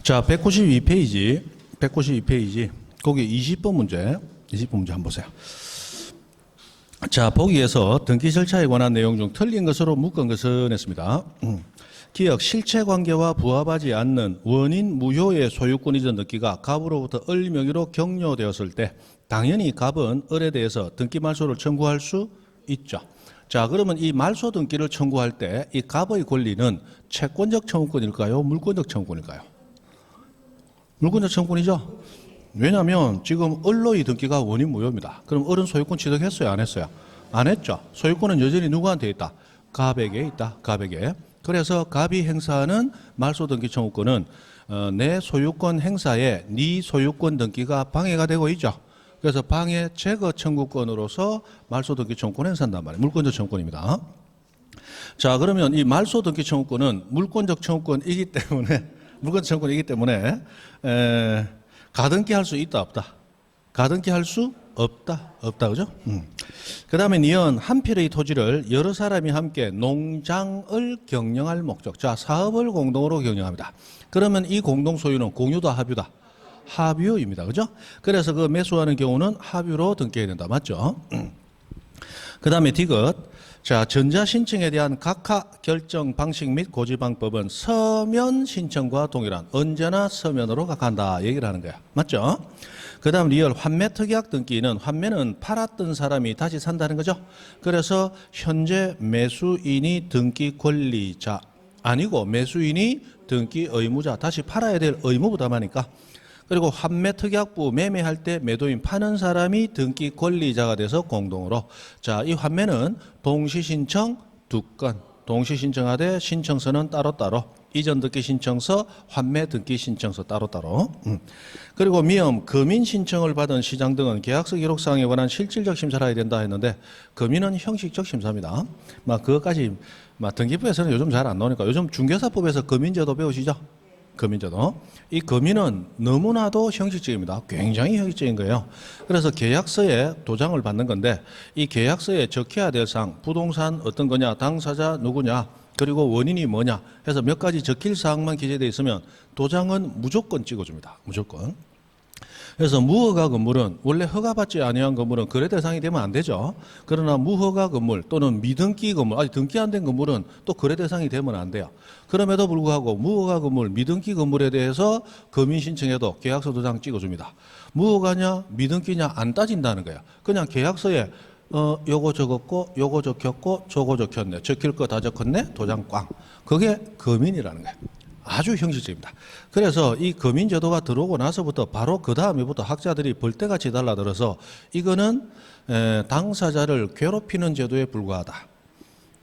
자, 192페이지. 거기 20번 문제 한번 보세요. 자, 보기에서 등기 절차에 관한 내용 중 틀린 것으로 묶은 것은 했습니다. 기억, 실체 관계와 부합하지 않는 원인 무효의 소유권 이전 등기가 갑으로부터 을 명의로 격려되었을 때 당연히 갑은 을에 대해서 등기 말소를 청구할 수 있죠. 자, 그러면 이 말소 등기를 청구할 때 이 갑의 권리는 채권적 청구권일까요? 물권적 청구권일까요? 물권적 청구권이죠. 왜냐하면 지금 을로의 등기가 원인 무효입니다. 그럼 을은 소유권 취득했어요? 안 했어요? 안 했죠. 소유권은 여전히 누구한테 있다? 갑에게 있다. 갑에게. 그래서 갑이 행사하는 말소 등기 청구권은 내 소유권 행사에 네 소유권 등기가 방해가 되고 있죠. 그래서 방해 제거 청구권으로서 말소 등기 청구권 행사한단 말이에요. 물권적 청구권입니다. 자, 그러면 이 말소 등기 청구권은 물권적 청구권이기 때문에 가등기 할 수 있다 없다? 가등기 할 수 없다 그죠? 그 다음에 니은 한 필의 토지를 여러 사람이 함께 농장을 경영할 목적. 자, 사업을 공동으로 경영합니다. 그러면 이 공동 소유는 공유다 합유다? 합유입니다. 그죠? 그래서 그 매수하는 경우는 합유로 등기해야 된다. 맞죠? 그 다음에 디귿. 자, 전자신청에 대한 각하 결정 방식 및 고지 방법은 서면 신청과 동일한 언제나 서면으로 각한다 얘기를 하는 거야. 맞죠? 그 다음 리얼 환매 특약 등기는 환매는 팔았던 사람이 다시 산다는 거죠. 그래서 현재 매수인이 등기 권리자 아니고 매수인이 등기 의무자, 다시 팔아야 될 의무 부담하니까. 그리고 환매 특약부 매매할 때 매도인 파는 사람이 등기 권리자가 돼서 공동으로. 자, 이 환매는 동시신청 2건, 동시신청하되 신청서는 따로따로, 이전 등기 신청서, 환매 등기 신청서 따로따로. 그리고 미음 금인 신청을 받은 시장 등은 계약서 기록사항에 관한 실질적 심사를 해야 된다 했는데 금인은 형식적 심사입니다. 그것까지 등기부에서는 요즘 잘 안 나오니까 요즘 중개사법에서 금인제도 배우시죠? 금인제도. 이 금인은 너무나도 형식적입니다. 굉장히 형식적인 거예요. 그래서 계약서에 도장을 받는 건데 이 계약서에 적혀야 될 사항, 부동산 어떤 거냐, 당사자 누구냐, 그리고 원인이 뭐냐 해서 몇 가지 적힐 사항만 기재되어 있으면 도장은 무조건 찍어줍니다. 무조건. 그래서 무허가 건물은 원래 허가받지 아니한 건물은 거래 대상이 되면 안 되죠. 그러나 무허가 건물 또는 미등기 건물, 아직 등기 안 된 건물은 또 거래 대상이 되면 안 돼요. 그럼에도 불구하고 무허가 건물, 미등기 건물에 대해서 금인 신청해도 계약서 도장 찍어줍니다. 무허가냐 미등기냐 안 따진다는 거야. 그냥 계약서에 요거 적었고 요거 적혔고 저거 적혔네. 적힐 거 다 적혔네. 도장 꽝. 그게 금인이라는 거예요. 아주 형식적입니다. 그래서 이 금인제도가 들어오고 나서부터 바로 그 다음에부터 학자들이 벌떼같이 달라들어서 이거는 당사자를 괴롭히는 제도에 불과하다.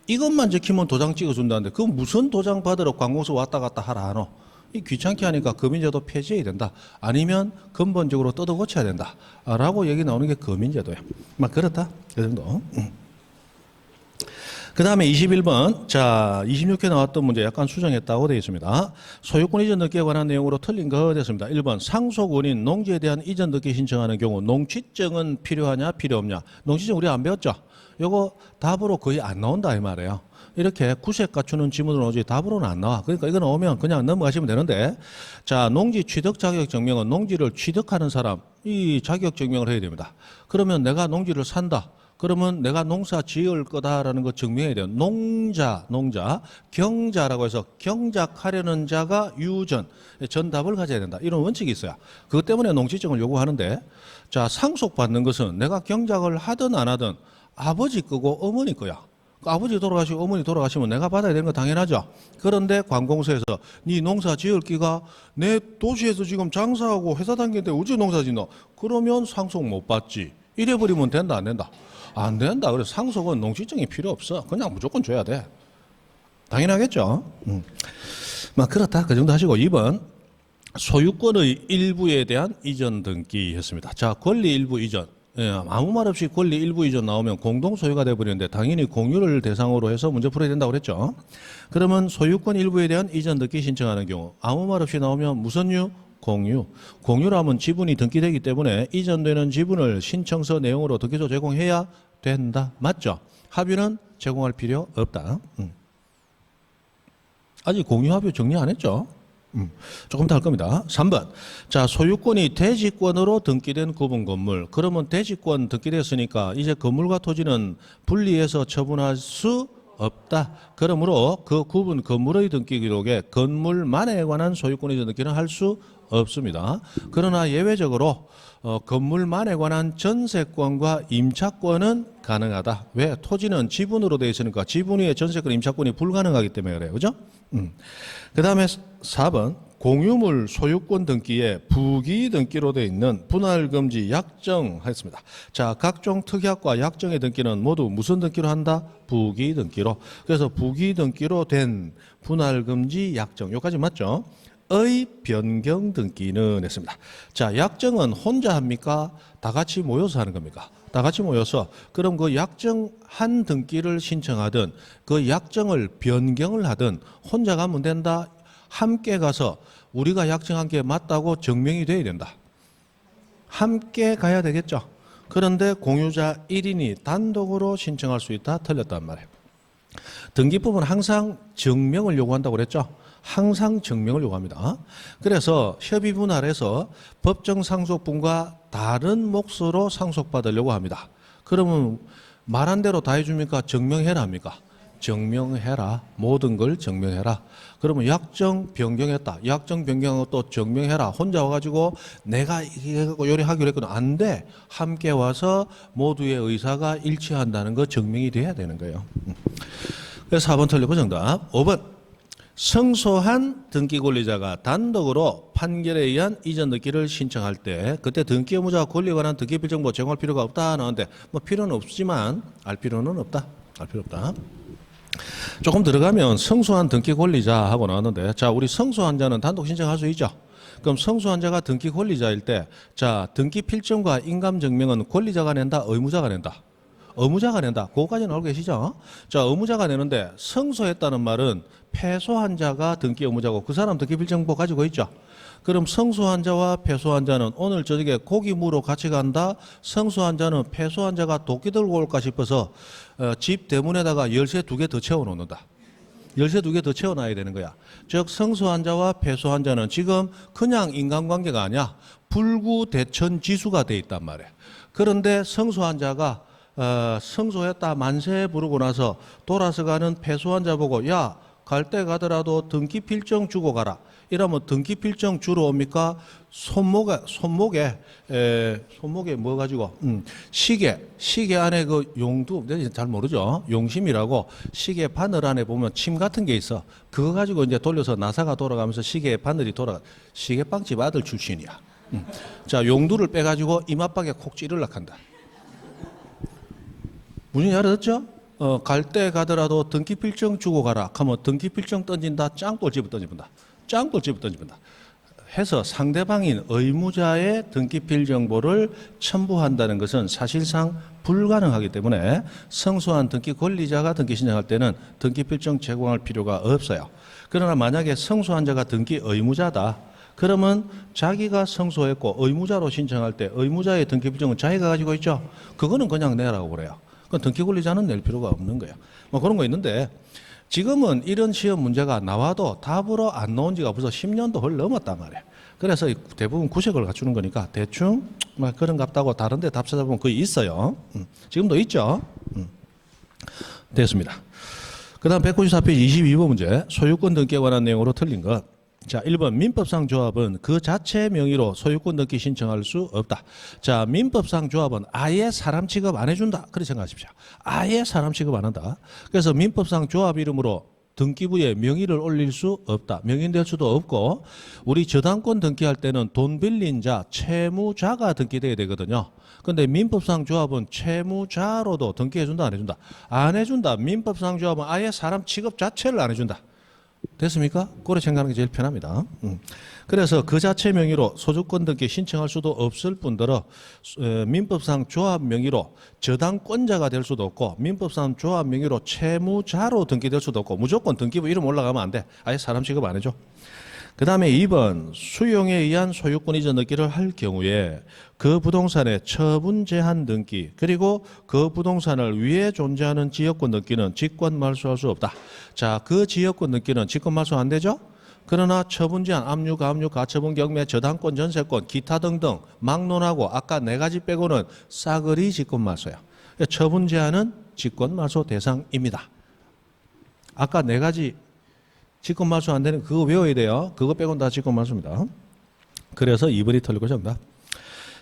이것만 적히면 도장 찍어준다는데 그 무슨 도장 받으러 관공서 왔다 갔다 하라 하노? 이 귀찮게 하니까 금인제도 폐지해야 된다. 아니면 근본적으로 뜯어 고쳐야 된다. 라고 얘기 나오는 게 금인제도야. 그렇다. 그 정도. 그 다음에 21번. 자, 26회 나왔던 문제 약간 수정했다고 되어 있습니다. 소유권 이전 등기에 관한 내용으로 틀린 거 됐습니다. 1번. 상속 원인 농지에 대한 이전 등기 신청하는 경우 농취증은 필요하냐 필요 없냐. 농취증 우리 안 배웠죠? 요거 답으로 거의 안 나온다 이 말이에요. 이렇게 구색 갖추는 지문으로 오지 답으로는 안 나와. 그러니까 이거 나오면 그냥 넘어가시면 되는데, 자, 농지 취득 자격 증명은 농지를 취득하는 사람 이 자격 증명을 해야 됩니다. 그러면 내가 농지를 산다. 그러면 내가 농사 지을 거다라는 거 증명해야 돼요. 농자, 경자라고 해서 경작하려는 자가 유전, 전답을 가져야 된다. 이런 원칙이 있어요. 그것 때문에 농지증을 요구하는데, 자, 상속받는 것은 내가 경작을 하든 안 하든 아버지 거고 어머니 거야. 아버지 돌아가시고 어머니 돌아가시면 내가 받아야 되는 거 당연하죠. 그런데 관공서에서 네 농사 지을 기가 내 도시에서 지금 장사하고 회사 다니는데 어찌 농사 짓노? 그러면 상속 못 받지. 이래버리면 된다 안 된다? 안 된다. 그래서 상속은 농지증이 필요 없어. 그냥 무조건 줘야 돼. 당연하겠죠. 그렇다. 그 정도 하시고 2번. 소유권의 일부에 대한 이전 등기 했습니다. 자, 권리 일부 이전. 아무 말 없이 권리 일부 이전 나오면 공동 소유가 돼버리는데 당연히 공유를 대상으로 해서 문제 풀어야 된다고 그랬죠. 그러면 소유권 일부에 대한 이전 등기 신청하는 경우 아무 말 없이 나오면 무슨 유? 공유. 공유라면 지분이 등기되기 때문에 이전되는 지분을 신청서 내용으로 등기소 제공해야 된다. 맞죠? 합유는 제공할 필요 없다. 아직 공유 합유 정리 안 했죠? 조금 더 할 겁니다. 3번. 자, 소유권이 대지권으로 등기된 구분 건물. 그러면 대지권 등기됐으니까 이제 건물과 토지는 분리해서 처분할 수 없다. 그러므로 그 구분 건물의 등기 기록에 건물만에 관한 소유권 이전 등기는 할 수 없습니다. 그러나 예외적으로 건물만에 관한 전세권과 임차권은 가능하다. 왜? 토지는 지분으로 되어 있으니까 지분 위에 전세권, 임차권이 불가능하기 때문에 그래요. 그죠? 그 다음에 4번. 공유물 소유권 등기에 부기 등기로 되어 있는 분할금지 약정 하였습니다. 자, 각종 특약과 약정의 등기는 모두 무슨 등기로 한다? 부기 등기로. 그래서 부기 등기로 된 분할금지 약정, 여기까지 맞죠? 의 변경 등기는 했습니다. 자, 약정은 혼자 합니까? 다 같이 모여서 하는 겁니까? 다 같이 모여서 그럼 그 약정 한 등기를 신청하든 그 약정을 변경을 하든 혼자 가면 된다. 함께 가서 우리가 약정한 게 맞다고 증명이 돼야 된다. 함께 가야 되겠죠. 그런데 공유자 1인이 단독으로 신청할 수 있다. 틀렸단 말이에요. 등기법은 항상 증명을 요구한다고 그랬죠. 항상 증명을 요구합니다. 그래서 협의 분할해서 법정 상속분과 다른 몫으로 상속받으려고 합니다. 그러면 말한 대로 다 해줍니까? 증명해라 합니까? 증명해라. 모든 걸 증명해라. 그러면 약정 변경했다. 약정 변경하고 또 증명해라. 혼자 와가지고 내가 이게 요리하기로 했거든. 안 돼. 함께 와서 모두의 의사가 일치한다는 거 증명이 돼야 되는 거예요. 그래서 4번 틀리고 정답. 5번. 성소한 등기 권리자가 단독으로 판결에 의한 이전 등기를 신청할 때 그때 등기 의무자와 권리에 관한 등기 필정보 제공할 필요가 없다 나오는데 뭐 필요는 없지만 알 필요는 없다. 알 필요 없다. 조금 들어가면 성소한 등기 권리자 하고 나왔는데 자, 우리 성소한 자는 단독 신청할 수 있죠. 그럼 성소한 자가 등기 권리자일 때 자, 등기 필정과 인감 증명은 권리자가 낸다, 의무자가 낸다. 의무자가 낸다. 그거까지는 알고 계시죠? 자, 의무자가 내는데 성소했다는 말은 패소한 자가 등기 의무자고 그 사람 등기 필정보 가지고 있죠. 그럼 성소한 자와 패소한 자는 오늘 저녁에 고기 무로 같이 간다. 성소한 자는 패소한 자가 도끼 들고 올까 싶어서 집 대문에다가 열쇠 2개 더 채워 놓는다. 열쇠 2개 더 채워놔야 되는 거야. 즉 성소한 자와 패소한 자는 지금 그냥 인간관계가 아니야. 불구대천지수가 돼 있단 말이야. 그런데 성소한 자가 성소했다 만세 부르고 나서 돌아서 가는 패소한 자 보고 야, 갈 때 가더라도 등기 필정 주고 가라. 이러면 등기 필정 주러 옵니까? 손목에 뭐 가지고 시계 안에 그 용두 잘 모르죠. 용심이라고 시계 바늘 안에 보면 침 같은 게 있어. 그거 가지고 이제 돌려서 나사가 돌아가면서 시계 바늘이 시계빵집 아들 출신이야. 자, 용두를 빼가지고 이마박에 콕 찌르려고 한다. 무슨 알았죠? 갈 때 가더라도 등기 필정 주고 가라. 하면 등기 필정 던진다. 짱돌 집어 던진다. 짱돌 집어 던진다. 해서 상대방인 의무자의 등기 필정보를 첨부한다는 것은 사실상 불가능하기 때문에 성소한 등기 권리자가 등기 신청할 때는 등기 필정 제공할 필요가 없어요. 그러나 만약에 성소한 자가 등기 의무자다. 그러면 자기가 성소했고 의무자로 신청할 때 의무자의 등기 필정은 자기가 가지고 있죠. 그거는 그냥 내라고 그래요. 등기 권리자는 낼 필요가 없는 거예요. 뭐 그런 거 있는데 지금은 이런 시험 문제가 나와도 답으로 안 나온 지가 벌써 10년도 헐 넘었단 말이에요. 그래서 대부분 구색을 갖추는 거니까 대충 뭐 그런 같다고 다른 데 답 찾아보면 거의 있어요. 지금도 있죠. 됐습니다. 그 다음 194페이지 22번 문제. 소유권 등기에 관한 내용으로 틀린 것. 자, 1번 민법상 조합은 그 자체 명의로 소유권 등기 신청할 수 없다. 자, 민법상 조합은 아예 사람 취급 안 해준다. 그렇게 생각하십시오. 아예 사람 취급 안 한다. 그래서 민법상 조합 이름으로 등기부에 명의를 올릴 수 없다. 명의될 수도 없고 우리 저당권 등기할 때는 돈 빌린 자, 채무자가 등기돼야 되거든요. 그런데 민법상 조합은 채무자로도 등기해준다 안 해준다? 안 해준다. 민법상 조합은 아예 사람 취급 자체를 안 해준다. 됐습니까? 그렇게 생각하는 게 제일 편합니다. 그래서 그 자체 명의로 소유권 등기 신청할 수도 없을 뿐더러 민법상 조합 명의로 저당권자가 될 수도 없고 민법상 조합 명의로 채무자로 등기될 수도 없고 무조건 등기부 이름 올라가면 안 돼. 아예 사람 취급 안 해줘. 그 다음에 2번 수용에 의한 소유권 이전 등기를 할 경우에 그 부동산의 처분 제한 등기 그리고 그 부동산을 위에 존재하는 지역권 등기는 직권 말소할 수 없다. 자, 그 지역권 등기는 직권 말소 안 되죠? 그러나 처분 제한, 압류, 가압류, 가처분, 경매, 저당권, 전세권, 기타 등등 막론하고 아까 네 가지 빼고는 싸그리 직권말소야. 처분 제한은 직권말소 대상입니다. 아까 네 가지 직권말소 안 되는 그거 외워야 돼요. 그거 빼고는 다 직권말소입니다. 그래서 2번이 틀리고 정답.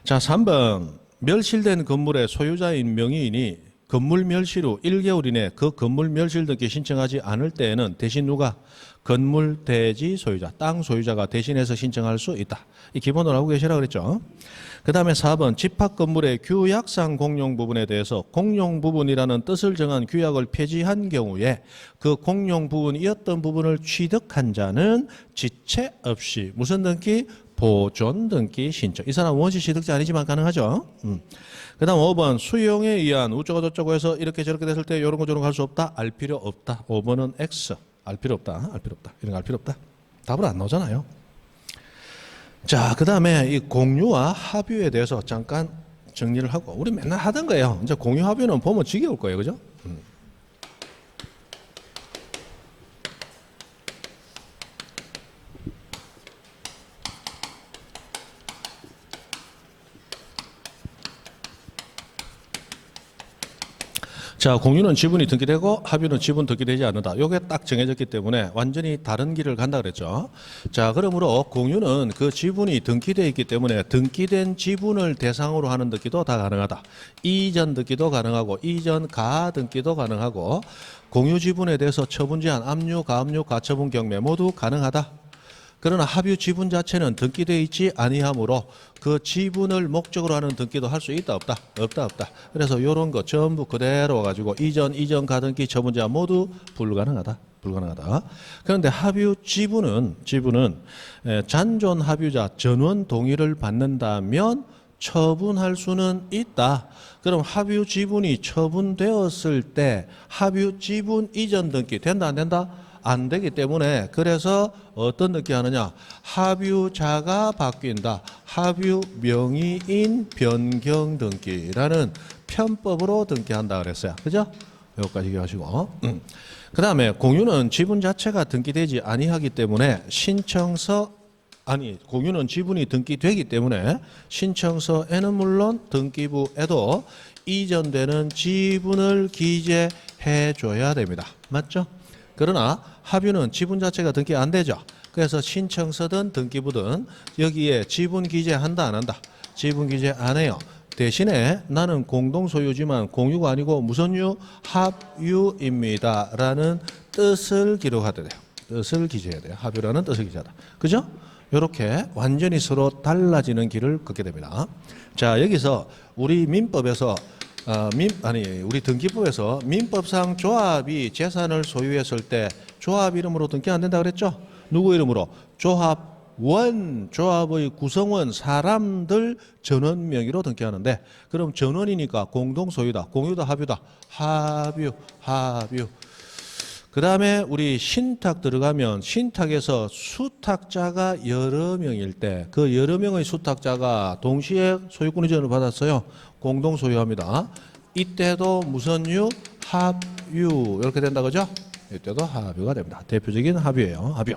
자, 3번. 멸실된 건물의 소유자인 명의인이 건물 멸실 후 1개월 이내 그 건물 멸실 등기 신청하지 않을 때에는 대신 누가? 건물 대지 소유자, 땅 소유자가 대신해서 신청할 수 있다. 이 기본으로 알고 계시라고 그랬죠. 그 다음에 4번. 집합 건물의 규약상 공용 부분에 대해서 공용 부분이라는 뜻을 정한 규약을 폐지한 경우에 그 공용 부분이었던 부분을 취득한 자는 지체 없이 무슨 등기? 보존 등기 신청. 이 사람 원시 취득자 아니지만 가능하죠. 그 다음 5번. 수용에 의한 우쩌고 저쩌고 해서 이렇게 저렇게 됐을 때 이런 거 저런 거 할 수 없다. 알 필요 없다. 5번은 X. 알 필요 없다. 알 필요 없다. 이런 거 알 필요 없다. 답을 안 나오잖아요. 자, 그 다음에 이 공유와 합유에 대해서 잠깐 정리를 하고 우리 맨날 하던 거예요. 이제 공유 합유는 보면 지겨울 거예요. 그죠? 자, 공유는 지분이 등기되고 합유는 지분 등기되지 않는다. 요게 딱 정해졌기 때문에 완전히 다른 길을 간다 그랬죠. 자, 그러므로 공유는 그 지분이 등기되어 있기 때문에 등기된 지분을 대상으로 하는 등기도 다 가능하다. 이전 등기도 가능하고 이전 가 등기도 가능하고 공유 지분에 대해서 처분 제한, 압류, 가압류, 가처분, 경매 모두 가능하다. 그러나 합유 지분 자체는 등기되어 있지 아니하므로 그 지분을 목적으로 하는 등기도 할 수 있다 없다? 없다 없다. 그래서 이런 거 전부 그대로 와가지고 이전 가등기 처분 제한 모두 불가능하다. 그런데 합유 지분은 잔존 합유자 전원 동의를 받는다면 처분할 수는 있다. 그럼 합유 지분이 처분되었을 때 합유 지분 이전 등기 된다 안 된다? 안 되기 때문에 그래서 어떤 등기 하느냐? 합유자가 바뀐다. 합유 명의인 변경 등기라는 편법으로 등기한다 그랬어요. 그죠? 여기까지 기억하시고. 그 다음에 공유는 지분 자체가 등기되지 아니하기 때문에 공유는 지분이 등기되기 때문에 신청서에는 물론 등기부에도 이전되는 지분을 기재해 줘야 됩니다. 맞죠? 그러나 합유는 지분 자체가 등기 안 되죠. 그래서 신청서든 등기부든 여기에 지분 기재한다 안 한다? 지분 기재 안 해요. 대신에 나는 공동소유지만 공유가 아니고 무슨 유? 합유입니다 라는 뜻을 기록하셔야 돼요. 뜻을 기재해야 돼요. 합유라는 뜻을 기재하다. 그죠? 이렇게 완전히 서로 달라지는 길을 걷게 됩니다. 자, 여기서 우리 민법에서 우리 등기부에서 민법상 조합이 재산을 소유했을 때 조합 이름으로 등기 안 된다 그랬죠? 누구 이름으로? 조합의 구성원 사람들 전원 명의로 등기하는데 그럼 전원이니까 공동소유다. 공유다 합유다. 합유. 그 다음에 우리 신탁 들어가면 신탁에서 수탁자가 여러 명일 때 그 여러 명의 수탁자가 동시에 소유권 이전을 받았어요. 공동 소유합니다. 이때도 무슨 유? 합유. 이렇게 된다 그죠? 이때도 합유가 됩니다. 대표적인 합유예요. 합유.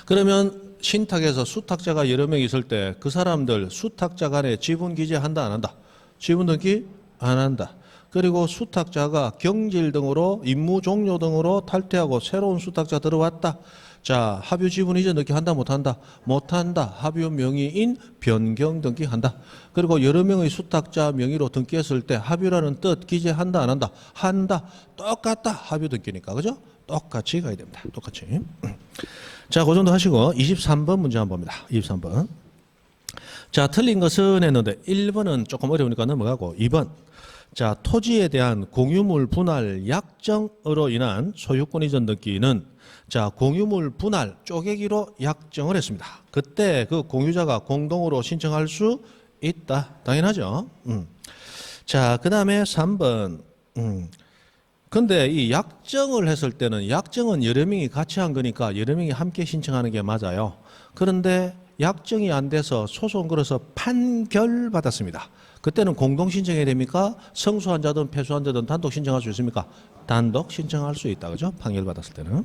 그러면 신탁에서 수탁자가 여러 명 있을 때 그 사람들 수탁자 간에 지분 기재한다 안 한다? 지분 등기 안 한다. 그리고 수탁자가 경질 등으로 임무 종료 등으로 탈퇴하고 새로운 수탁자 들어왔다. 자, 합유 지분 이전 등기 한다 못한다? 못한다. 합유 명의인 변경 등기 한다. 그리고 여러 명의 수탁자 명의로 등기했을 때 합유라는 뜻 기재한다 안 한다? 한다. 똑같다. 합유 등기니까. 그죠? 똑같이 가야 됩니다. 똑같이. 자, 그 정도 하시고 23번 문제 한번 봅니다. 23번. 자, 틀린 것은 했는데 1번은 조금 어려우니까 넘어가고 2번. 자, 토지에 대한 공유물 분할 약정으로 인한 소유권 이전 등기는 자, 공유물 분할 쪼개기로 약정을 했습니다. 그때 그 공유자가 공동으로 신청할 수 있다. 당연하죠. 자, 그 다음에 3번. 근데 이 약정을 했을 때는 약정은 여러 명이 같이 한 거니까 여러 명이 함께 신청하는 게 맞아요. 그런데 약정이 안 돼서 소송 걸어서 판결받았습니다. 그때는 공동 신청해야 됩니까? 성수한 자든 패소한 자든 단독 신청할 수 있습니까? 단독 신청할 수 있다. 그죠? 판결받았을 때는.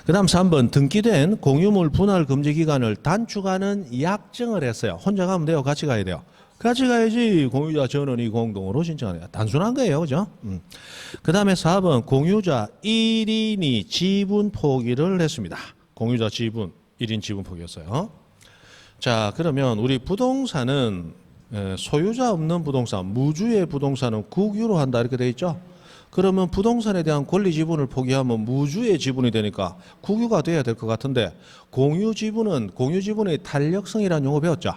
그 다음 3번 등기된 공유물 분할 금지 기간을 단축하는 약정을 했어요. 혼자 가면 돼요? 같이 가야 돼요? 같이 가야지. 공유자 전원이 공동으로 신청하는 거야. 단순한 거예요. 그죠? 그 다음에 4번 공유자 1인이 지분 포기를 했습니다. 공유자 지분 1인 지분 포기였어요. 자, 그러면 우리 부동산은 소유자 없는 부동산, 무주의 부동산은 국유로 한다 이렇게 돼 있죠. 그러면 부동산에 대한 권리 지분을 포기하면 무주의 지분이 되니까 국유가 돼야 될 것 같은데 공유 지분은 공유 지분의 탄력성이라는 용어 배웠죠.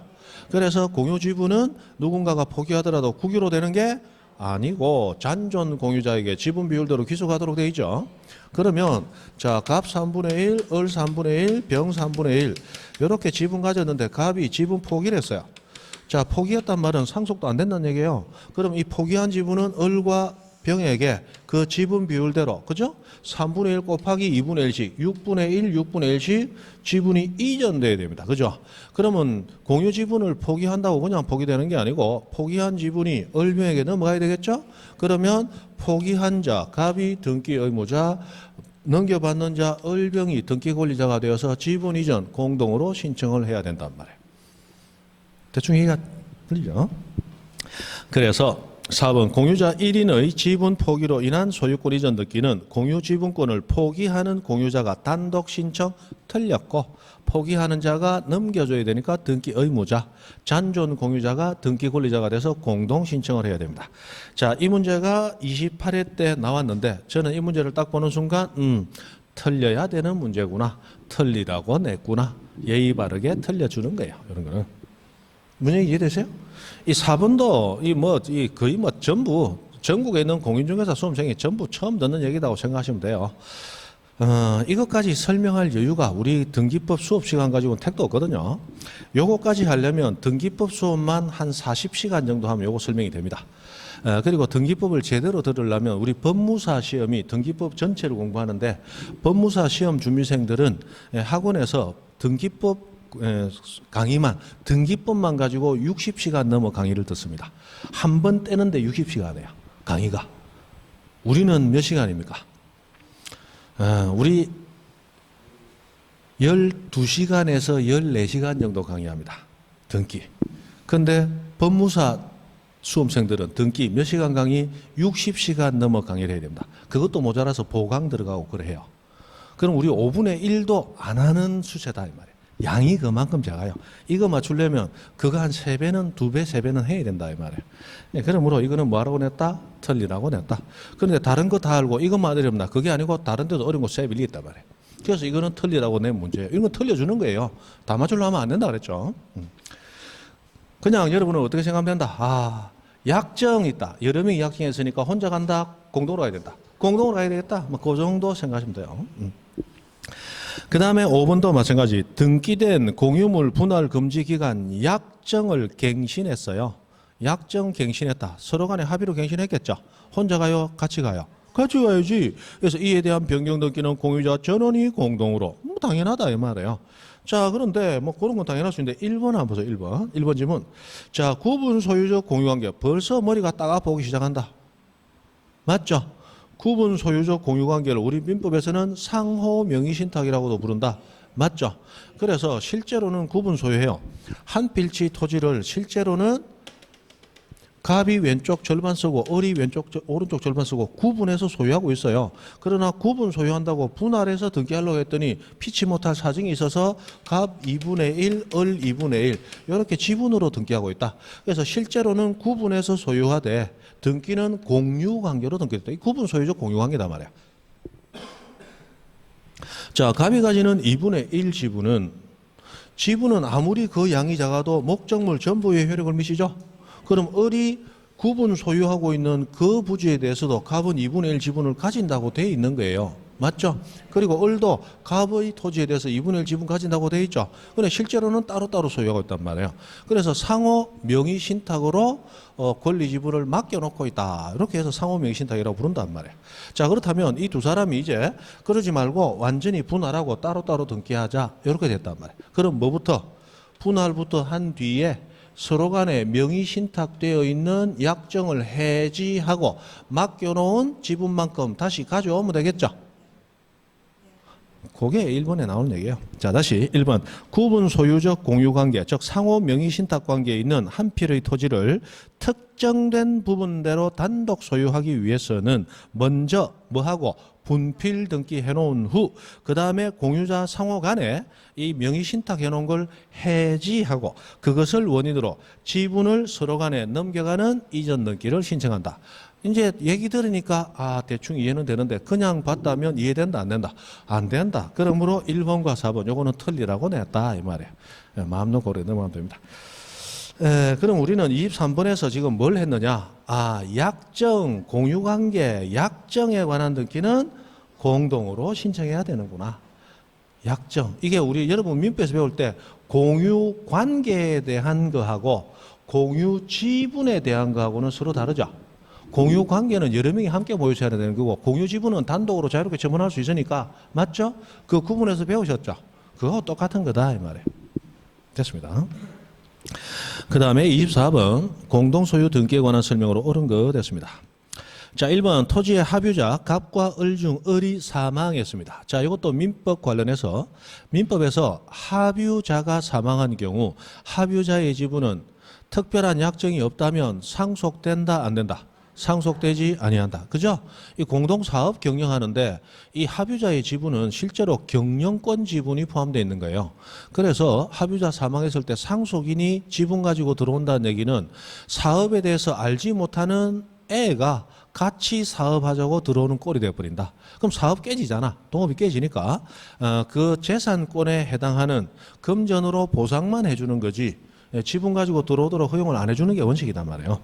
그래서 공유 지분은 누군가가 포기하더라도 국유로 되는 게 아니고 잔존 공유자에게 지분 비율대로 귀속하도록 돼 있죠. 그러면 자, 갑 3분의 1, 을 3분의 1, 병 3분의 1 이렇게 지분 가졌는데 갑이 지분 포기를 했어요. 자, 포기했단 말은 상속도 안 된다는 얘기예요. 그럼 이 포기한 지분은 을과 병에게 그 지분 비율대로 그죠? 3분의 1 곱하기 2분의 1씩 6분의 1, 6분의 1씩 지분이 이전돼야 됩니다. 그죠? 그러면 공유 지분을 포기한다고 그냥 포기되는 게 아니고 포기한 지분이 을병에게 넘어가야 되겠죠? 그러면 포기한 자, 갑이 등기 의무자, 넘겨받는 자, 을병이 등기 권리자가 되어서 지분 이전 공동으로 신청을 해야 된단 말이에요. 대충 이해가 들리죠? 그래서 4번 공유자 1인의 지분 포기로 인한 소유권 이전 등기는 공유 지분권을 포기하는 공유자가 단독 신청 틀렸고 포기하는 자가 넘겨줘야 되니까 등기 의무자, 잔존 공유자가 등기 권리자가 돼서 공동 신청을 해야 됩니다. 자, 이 문제가 28회 때 나왔는데 저는 이 문제를 딱 보는 순간 틀려야 되는 문제구나. 틀리라고 냈구나. 예의 바르게 틀려주는 거예요. 이런 거는. 문제 이해되세요? 이 4번도 거의 전부 전국에 있는 공인중개사 수험생이 전부 처음 듣는 얘기라고 생각하시면 돼요. 이것까지 설명할 여유가 우리 등기법 수업 시간 가지고는 택도 없거든요. 요거까지 하려면 등기법 수업만 한 40시간 정도 하면 요거 설명이 됩니다. 그리고 등기법을 제대로 들으려면 우리 법무사 시험이 등기법 전체를 공부하는데 법무사 시험 준비생들은 학원에서 등기법 강의만 등기법만 가지고 60시간 넘어 강의를 듣습니다. 한 번 떼는데 60시간이에요. 강의가. 우리는 몇 시간입니까? 우리 12시간에서 14시간 정도 강의합니다. 등기. 근데 법무사 수험생들은 등기 몇 시간 강의? 60시간 넘어 강의를 해야 됩니다. 그것도 모자라서 보강 들어가고 그래요. 그럼 우리 5분의 1도 안 하는 수세다 이 말이에요. 양이 그만큼 작아요. 이거 맞추려면 그거 한 3배는 2배, 3배는 해야 된다 이 말이에요. 그러므로 이거는 뭐라고 냈다? 틀리라고 냈다. 그런데 다른 거 다 알고 이것만 어렵나? 그게 아니고 다른 데도 어려운 거 세 밀리 있단 말이에요. 그래서 이거는 틀리라고 낸 문제예요. 이건 틀려주는 거예요. 다 맞추려고 하면 안 된다 그랬죠. 그냥 여러분은 어떻게 생각하면 된다? 약정이 있다. 여러 명이 약정했으니까 혼자 간다? 공동으로 가야 된다. 공동으로 가야 되겠다? 그 정도 생각하시면 돼요. 그 다음에 5번도 마찬가지 등기된 공유물 분할 금지 기간 약정을 갱신했어요. 약정 갱신했다. 서로 간에 합의로 갱신했겠죠. 혼자 가요? 같이 가요? 같이 가야지. 그래서 이에 대한 변경 등기는 공유자 전원이 공동으로. 당연하다 이 말이에요. 자, 그런데 그런 건 당연할 수 있는데 1번 한번 보세요. 1번 질문. 자, 구분 소유적 공유관계. 벌써 머리가 딱 아파오기 시작한다. 맞죠? 구분 소유적 공유관계를 우리 민법에서는 상호 명의신탁이라고도 부른다. 맞죠? 그래서 실제로는 구분 소유해요. 한 필지 토지를 실제로는 갑이 왼쪽 절반 쓰고 을이 오른쪽 절반 쓰고 구분해서 소유하고 있어요. 그러나 구분 소유한다고 분할해서 등기하려고 했더니 피치 못할 사정이 있어서 갑 2분의 1, 을 2분의 1 이렇게 지분으로 등기하고 있다. 그래서 실제로는 구분해서 소유하되 등기는 공유관계로 등기됐다. 이 구분 소유적 공유관계다 말이야. 자, 갑이 가지는 2분의 1 지분은 아무리 그 양이 작아도 목적물 전부에 효력을 미치죠. 그럼 을이 구분 소유하고 있는 그 부지에 대해서도 갑은 2분의 1 지분을 가진다고 돼 있는 거예요. 맞죠? 그리고 을도 갑의 토지에 대해서 2분의 1 지분 가진다고 돼 있죠. 근데 실제로는 따로따로 소유하고 있단 말이에요. 그래서 상호 명의 신탁으로 권리 지분을 맡겨놓고 있다. 이렇게 해서 상호 명의 신탁이라고 부른단 말이에요. 자, 그렇다면 이 두 사람이 이제 그러지 말고 완전히 분할하고 따로따로 등기하자. 이렇게 됐단 말이에요. 그럼 뭐부터? 분할부터 한 뒤에 서로 간에 명의 신탁되어 있는 약정을 해지하고 맡겨놓은 지분만큼 다시 가져오면 되겠죠. 그게 1번에 나오는 얘기예요. 자, 다시 1번. 구분 소유적 공유관계, 즉 상호 명의 신탁 관계에 있는 한 필의 토지를 특정된 부분대로 단독 소유하기 위해서는 먼저 뭐하고 분필 등기 해놓은 후 그 다음에 공유자 상호 간에 이 명의 신탁 해놓은 걸 해지하고 그것을 원인으로 지분을 서로 간에 넘겨가는 이전 등기를 신청한다. 이제 얘기 들으니까 대충 이해는 되는데 그냥 봤다면 이해된다 안 된다? 안 된다. 그러므로 1번과 4번 요거는 틀리라고 냈다 이 말이에요. 마음 놓고 그래 넘어가면 됩니다. 그럼 우리는 23번에서 지금 뭘 했느냐? 약정, 공유관계, 약정에 관한 등기는 공동으로 신청해야 되는구나. 약정. 이게 우리 여러분 민법에서 배울 때 공유관계에 대한 거하고 공유지분에 대한 거하고는 서로 다르죠. 공유관계는 여러 명이 함께 모여서 해야 되는 거고 공유지분은 단독으로 자유롭게 처분할 수 있으니까 맞죠? 그 구분해서 배우셨죠? 그거 똑같은 거다 이 말이에요. 됐습니다. 그 다음에 24번 공동소유 등기에 관한 설명으로 옳은 거 됐습니다. 자, 1번 토지의 합유자 갑과 을 중 을이 사망했습니다. 자, 이것도 민법 관련해서 민법에서 합유자가 사망한 경우 합유자의 지분은 특별한 약정이 없다면 상속된다 안 된다? 상속되지 아니한다. 그죠? 이 공동사업 경영하는데 이 합유자의 지분은 실제로 경영권 지분이 포함되어 있는 거예요. 그래서 합유자 사망했을 때 상속인이 지분 가지고 들어온다는 얘기는 사업에 대해서 알지 못하는 애가 같이 사업하자고 들어오는 꼴이 되어버린다. 그럼 사업 깨지잖아. 동업이 깨지니까 그 재산권에 해당하는 금전으로 보상만 해주는 거지 지분 가지고 들어오도록 허용을 안 해주는 게 원칙이단 말이에요.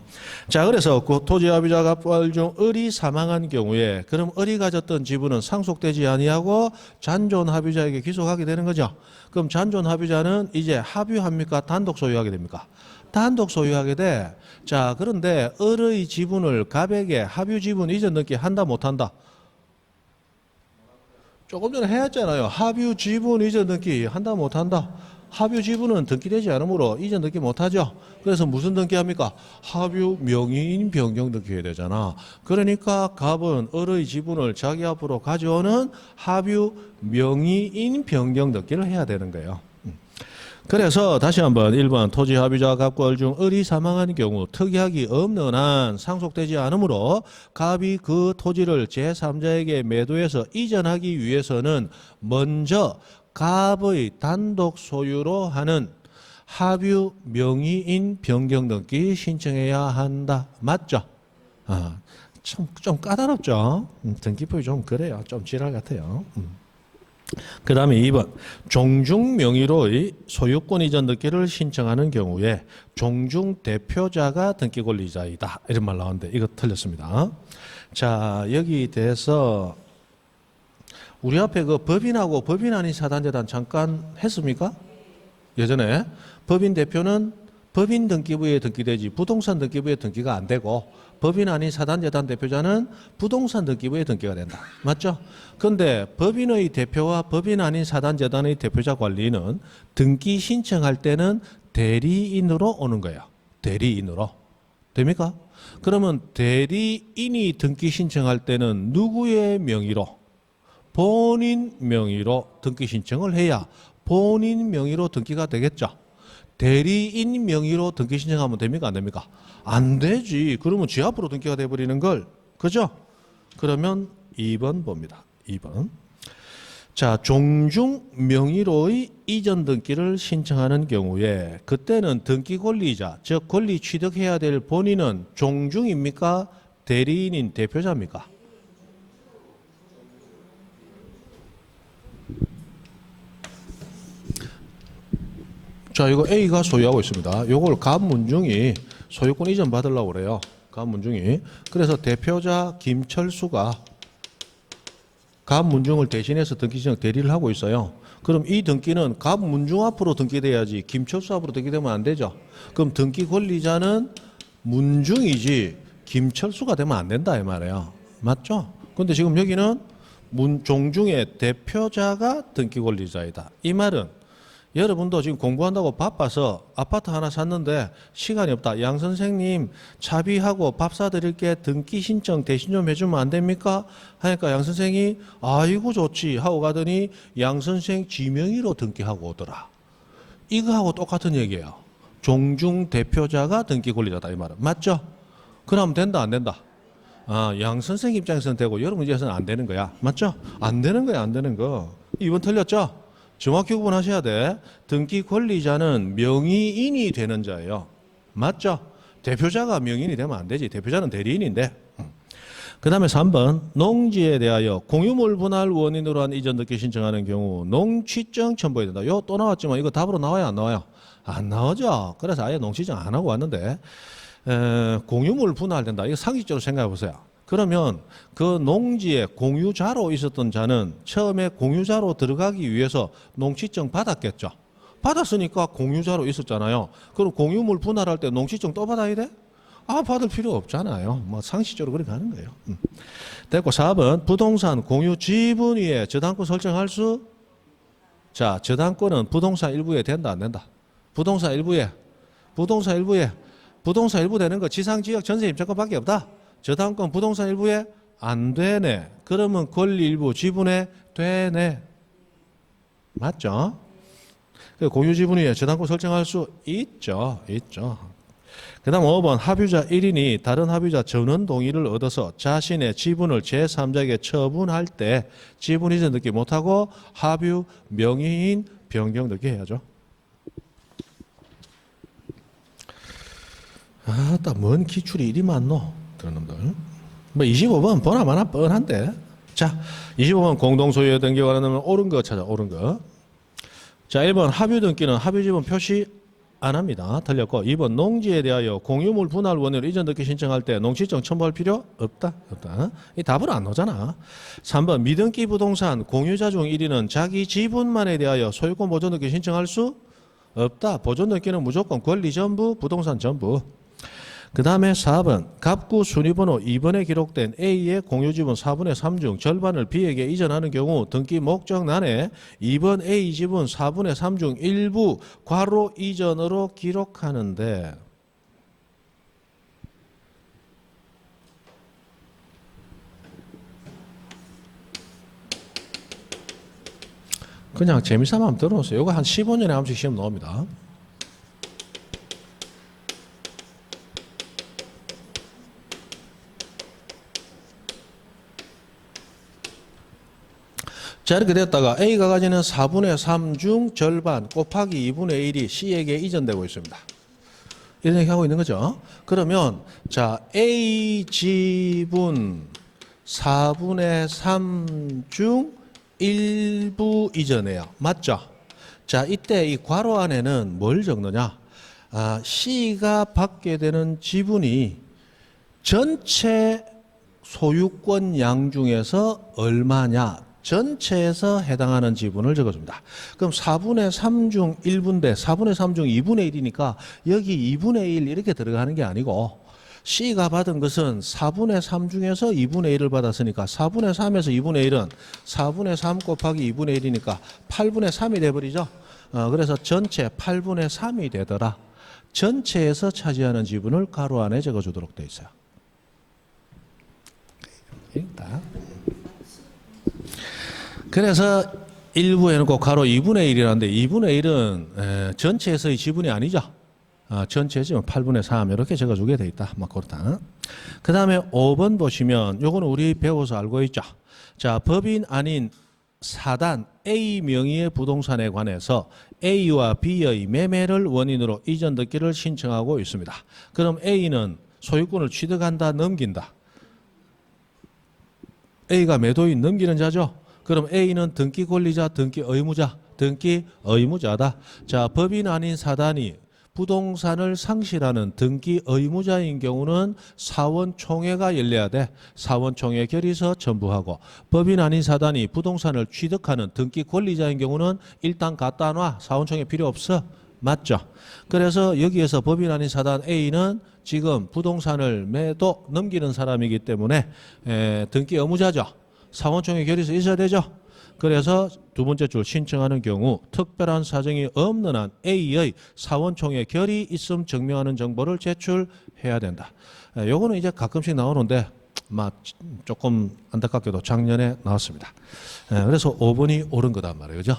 자, 그래서 그 토지 합유자 갑과 을 중 을이 사망한 경우에 그럼 을이 가졌던 지분은 상속되지 아니하고 잔존 합유자에게 귀속하게 되는 거죠. 그럼 잔존 합유자는 이제 합유합니까? 단독 소유하게 됩니까? 단독 소유하게 돼. 자, 그런데 을의 지분을 갑에게 합유 지분 이전 등기 한다 못한다? 조금 전에 했잖아요. 합유 지분 이전 등기 한다 못한다? 합유 지분은 등기되지 않으므로 이전 등기 못하죠. 그래서 무슨 등기합니까? 합유 명의인 변경 등기해야 되잖아. 그러니까 갑은 을의 지분을 자기 앞으로 가져오는 합유 명의인 변경 등기를 해야 되는 거예요. 그래서 다시 한번 1번 토지 합유자 갑과 을 중 을이 사망한 경우 특이하기 없는 한 상속되지 않으므로 갑이 그 토지를 제3자에게 매도해서 이전하기 위해서는 먼저 갑의 단독 소유로 하는 합유 명의인 변경 등기 신청해야 한다. 맞죠? 좀 까다롭죠? 등기법이 좀 그래요. 좀 지랄 같아요. 그 다음에 2번 종중 명의로의 소유권 이전 등기를 신청하는 경우에 종중 대표자가 등기 권리자이다. 이런 말 나오는데 이거 틀렸습니다. 자, 여기 대해서 우리 앞에 그 법인하고 법인 아닌 사단재단 잠깐 했습니까? 예전에 법인 대표는 법인 등기부에 등기되지 부동산 등기부에 등기가 안 되고 법인 아닌 사단재단 대표자는 부동산 등기부에 등기가 된다. 맞죠? 그런데 법인의 대표와 법인 아닌 사단재단의 대표자 관리는 등기 신청할 때는 대리인으로 오는 거예요. 대리인으로. 됩니까? 그러면 대리인이 등기 신청할 때는 누구의 명의로? 본인 명의로 등기 신청을 해야 본인 명의로 등기가 되겠죠. 대리인 명의로 등기 신청하면 됩니까? 안 됩니까? 안 되지. 그러면 지 앞으로 등기가 돼버리는 걸. 그죠? 그러면 2번 봅니다. 2번. 자, 종중 명의로의 이전 등기를 신청하는 경우에 그때는 등기 권리자, 즉 권리 취득해야 될 본인은 종중입니까? 대리인인 대표자입니까? 자, 이거 A가 소유하고 있습니다. 요걸 갑문중이 소유권 이전 받으려고 그래요. 갑문중이. 그래서 대표자 김철수가 갑문중을 대신해서 등기 신청 대리를 하고 있어요. 그럼 이 등기는 갑문중 앞으로 등기돼야지 김철수 앞으로 등기되면 안 되죠. 그럼 등기 권리자는 문중이지 김철수가 되면 안 된다 이 말이에요. 맞죠? 근데 지금 여기는 종중의 대표자가 등기 권리자이다. 이 말은 여러분도 지금 공부한다고 바빠서 아파트 하나 샀는데 시간이 없다. 양 선생님 차비하고 밥 사드릴게 등기 신청 대신 좀 해주면 안 됩니까? 하니까 양 선생이 아이고 좋지 하고 가더니 양 선생 지명의로 등기하고 오더라. 이거하고 똑같은 얘기예요. 종중 대표자가 등기 권리자다 이 말은 맞죠? 그럼 된다 안 된다? 양 선생 입장에서는 되고 여러분 입장에서는 안 되는 거야. 맞죠? 안 되는 거야 안 되는 거. 이번 틀렸죠? 정확히 구분하셔야 돼. 등기 권리자는 명의인이 되는 자예요. 맞죠? 대표자가 명의인이 되면 안 되지. 대표자는 대리인인데. 그 다음에 3번 농지에 대하여 공유물 분할 원인으로 한 이전 등기 신청하는 경우 농취증 첨부해야 된다. 요 또 나왔지만 이거 답으로 나와요 안 나와요? 안 나오죠. 그래서 아예 농취증 안 하고 왔는데 공유물 분할된다. 이거 상식적으로 생각해 보세요. 그러면 그 농지에 공유자로 있었던 자는 처음에 공유자로 들어가기 위해서 농취증 받았겠죠. 받았으니까 공유자로 있었잖아요. 그럼 공유물 분할할 때 농취증 또 받아야 돼? 받을 필요 없잖아요. 뭐 상식적으로 그렇게 가는 거예요. 됐고 4번 부동산 공유 지분 위에 저당권 설정할 수? 자, 저당권은 부동산 일부에 된다 안 된다? 부동산 일부 되는 거 지상지역 전세 임차권밖에 없다. 저당권 부동산 일부에 안 되네. 그러면 권리 일부 지분에 되네. 맞죠? 공유 지분 위에 저당권 설정할 수 있죠. 그 다음 5번 합유자 1인이 다른 합유자 전원 동의를 얻어서 자신의 지분을 제3자에게 처분할 때 지분 이전 등기 못하고 합유 명의인 변경 등기 해야죠. 뭔 기출이 이리 많노? 그런 놈들. 뭐 25번 보나마나 뻔한데. 자, 25번 공동소유에 등기 관련하면 옳은 거 찾아, 옳은 거. 자, 1번 합유 등기는 합유 지분 표시 안 합니다. 틀렸고 2번 농지에 대하여 공유물 분할 원인으로 이전 등기 신청할 때 농취증 첨부할 필요 없다. 이 답을 안 나오잖아. 3번 미등기 부동산 공유자 중 1위는 자기 지분만에 대하여 소유권 보존 등기 신청할 수 없다. 보존 등기는 무조건 권리 전부, 부동산 전부. 그 다음에 4번 갑구 순위번호 2번에 기록된 A의 공유지분 4분의 3 중 절반을 B에게 이전하는 경우 등기 목적란에 2번 A 지분 4분의 3 중 일부 괄호 이전으로 기록하는데 그냥 재미삼아 한번 들어보세요. 이거 한 15년에 한 번씩 시험 나옵니다. 자, 이렇게 됐다가 A가 가지는 4분의 3 중 절반 곱하기 2분의 1이 C에게 이전되고 있습니다. 이런 얘기 하고 있는 거죠. 그러면 자, A 지분 4분의 3 중 일부 이전해요. 맞죠? 자, 이때 이 괄호 안에는 뭘 적느냐? C가 받게 되는 지분이 전체 소유권 양 중에서 얼마냐? 전체에서 해당하는 지분을 적어줍니다. 그럼 4분의 3 중 1분대 4분의 3 중 2분의 1이니까 여기 2분의 1 이렇게 들어가는 게 아니고 C가 받은 것은 4분의 3 중에서 2분의 1을 받았으니까 4분의 3에서 2분의 1은 4분의 3 곱하기 2분의 1이니까 8분의 3이 돼버리죠. 그래서 전체 8분의 3이 되더라. 전체에서 차지하는 지분을 가로 안에 적어주도록 되어 있어요. 일단 그래서 일부 해놓고 가로 2분의 1이라는데 2분의 1은 전체에서의 지분이 아니죠. 전체의 지분 8분의 3 이렇게 적어주게 돼 있다. 막 그렇다. 그 다음에 5번 보시면 요거는 우리 배워서 알고 있죠. 자, 법인 아닌 사단 A 명의의 부동산에 관해서 A와 B의 매매를 원인으로 이전 등기를 신청하고 있습니다. 그럼 A는 소유권을 취득한다, 넘긴다. A가 매도인 넘기는 자죠. 그럼 A는 등기 권리자, 등기 의무자, 등기 의무자다. 자, 법인 아닌 사단이 부동산을 상실하는 등기 의무자인 경우는 사원총회가 열려야 돼. 사원총회 결의서 첨부하고 법인 아닌 사단이 부동산을 취득하는 등기 권리자인 경우는 일단 갖다 놔. 사원총회 필요 없어. 맞죠? 그래서 여기에서 법인 아닌 사단 A는 지금 부동산을 매도 넘기는 사람이기 때문에 등기 의무자죠. 사원총회 결의서 있어야 되죠. 그래서 두 번째 줄 신청하는 경우 특별한 사정이 없는 한 A의 사원총회 결의 있음 증명하는 정보를 제출해야 된다. 요거는 이제 가끔씩 나오는데 조금 안타깝게도 작년에 나왔습니다. 그래서 5번이 옳은 거단 말이에요. 그죠?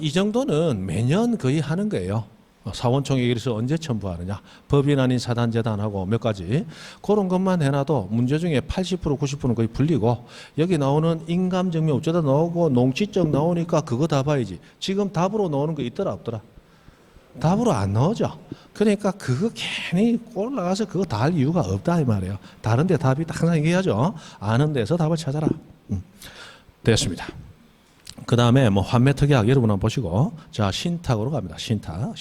이 정도는 매년 거의 하는 거예요. 사원총회 결의서 언제 첨부하느냐, 법인 아닌 사단재단하고 몇 가지 그런 것만 해놔도 문제 중에 80% 90%는 거의 풀리고, 여기 나오는 인감증명 어쩌다 나오고 농지적 나오니까 그거 다 봐야지. 지금 답으로 나오는 거 있더라 없더라? 답으로 안 나오죠. 그러니까 그거 괜히 올라가서 그거 다 할 이유가 없다 이 말이에요. 다른 데 답이 항상 얘기하죠. 아는 데서 답을 찾아라. 됐습니다. 그 다음에 뭐 환매특약 여러분 한번 보시고, 자 신탁으로 갑니다. 신탁.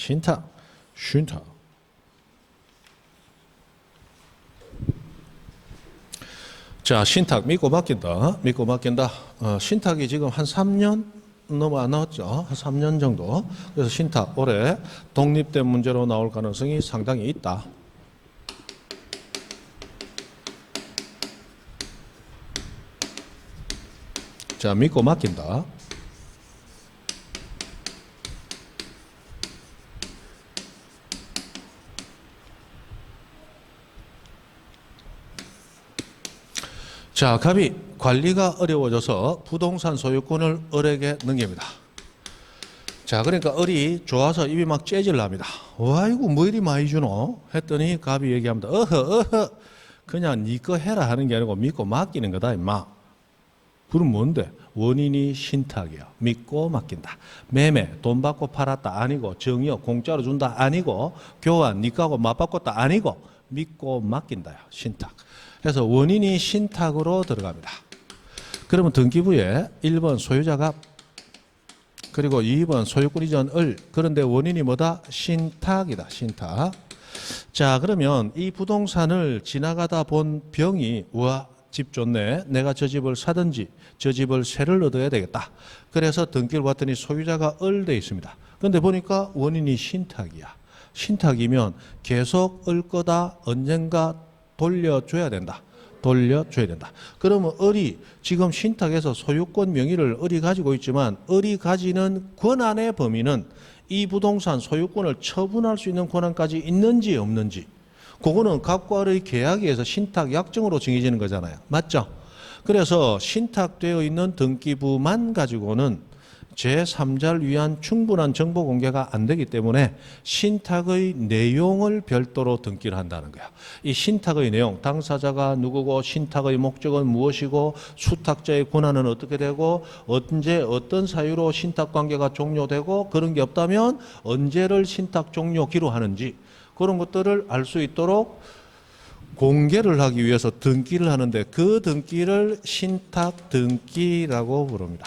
자 신탁 믿고 맡긴다. 신탁이 지금 한 3년 너무 안 나왔죠. 한 3년 정도. 그래서 신탁 올해 독립된 문제로 나올 가능성이 상당히 있다. 자 믿고 맡긴다. 자, 갑이 관리가 어려워져서 부동산 소유권을 을에게 넘깁니다. 자, 그러니까 을이 좋아서 입이 막 째질랍니다. 아이고, 뭐 이리 많이 주노? 했더니 갑이 얘기합니다. 어허, 그냥 니 거 해라 하는 게 아니고 믿고 맡기는 거다, 임마. 그럼 뭔데? 원인이 신탁이야. 믿고 맡긴다. 매매, 돈 받고 팔았다 아니고, 정이요, 공짜로 준다 아니고, 교환, 니 거하고 맞바꿨다 아니고, 믿고 맡긴다요. 신탁. 그래서 원인이 신탁으로 들어갑니다. 그러면 등기부에 1번 소유자가, 그리고 2번 소유권 이전 을, 그런데 원인이 뭐다? 신탁이다. 신탁. 자, 그러면 이 부동산을 지나가다 본 병이, 우와, 집 좋네. 내가 저 집을 사든지 저 집을 새를 얻어야 되겠다. 그래서 등기를 봤더니 소유자가 을 돼 있습니다. 그런데 보니까 원인이 신탁이야. 신탁이면 계속 을 거다. 언젠가 돌려줘야 된다. 그러면 을이 지금 신탁에서 소유권 명의를 을이 가지고 있지만, 을이 가지는 권한의 범위는 이 부동산 소유권을 처분할 수 있는 권한까지 있는지 없는지, 그거는 갑과 을의 계약에서 신탁 약정으로 정해지는 거잖아요. 맞죠? 그래서 신탁되어 있는 등기부만 가지고는 제3자를 위한 충분한 정보 공개가 안 되기 때문에 신탁의 내용을 별도로 등기를 한다는 거야. 이 신탁의 내용, 당사자가 누구고, 신탁의 목적은 무엇이고, 수탁자의 권한은 어떻게 되고, 언제 어떤 사유로 신탁 관계가 종료되고, 그런 게 없다면 언제를 신탁 종료 기로하는지, 그런 것들을 알 수 있도록 공개를 하기 위해서 등기를 하는데, 그 등기를 신탁 등기라고 부릅니다.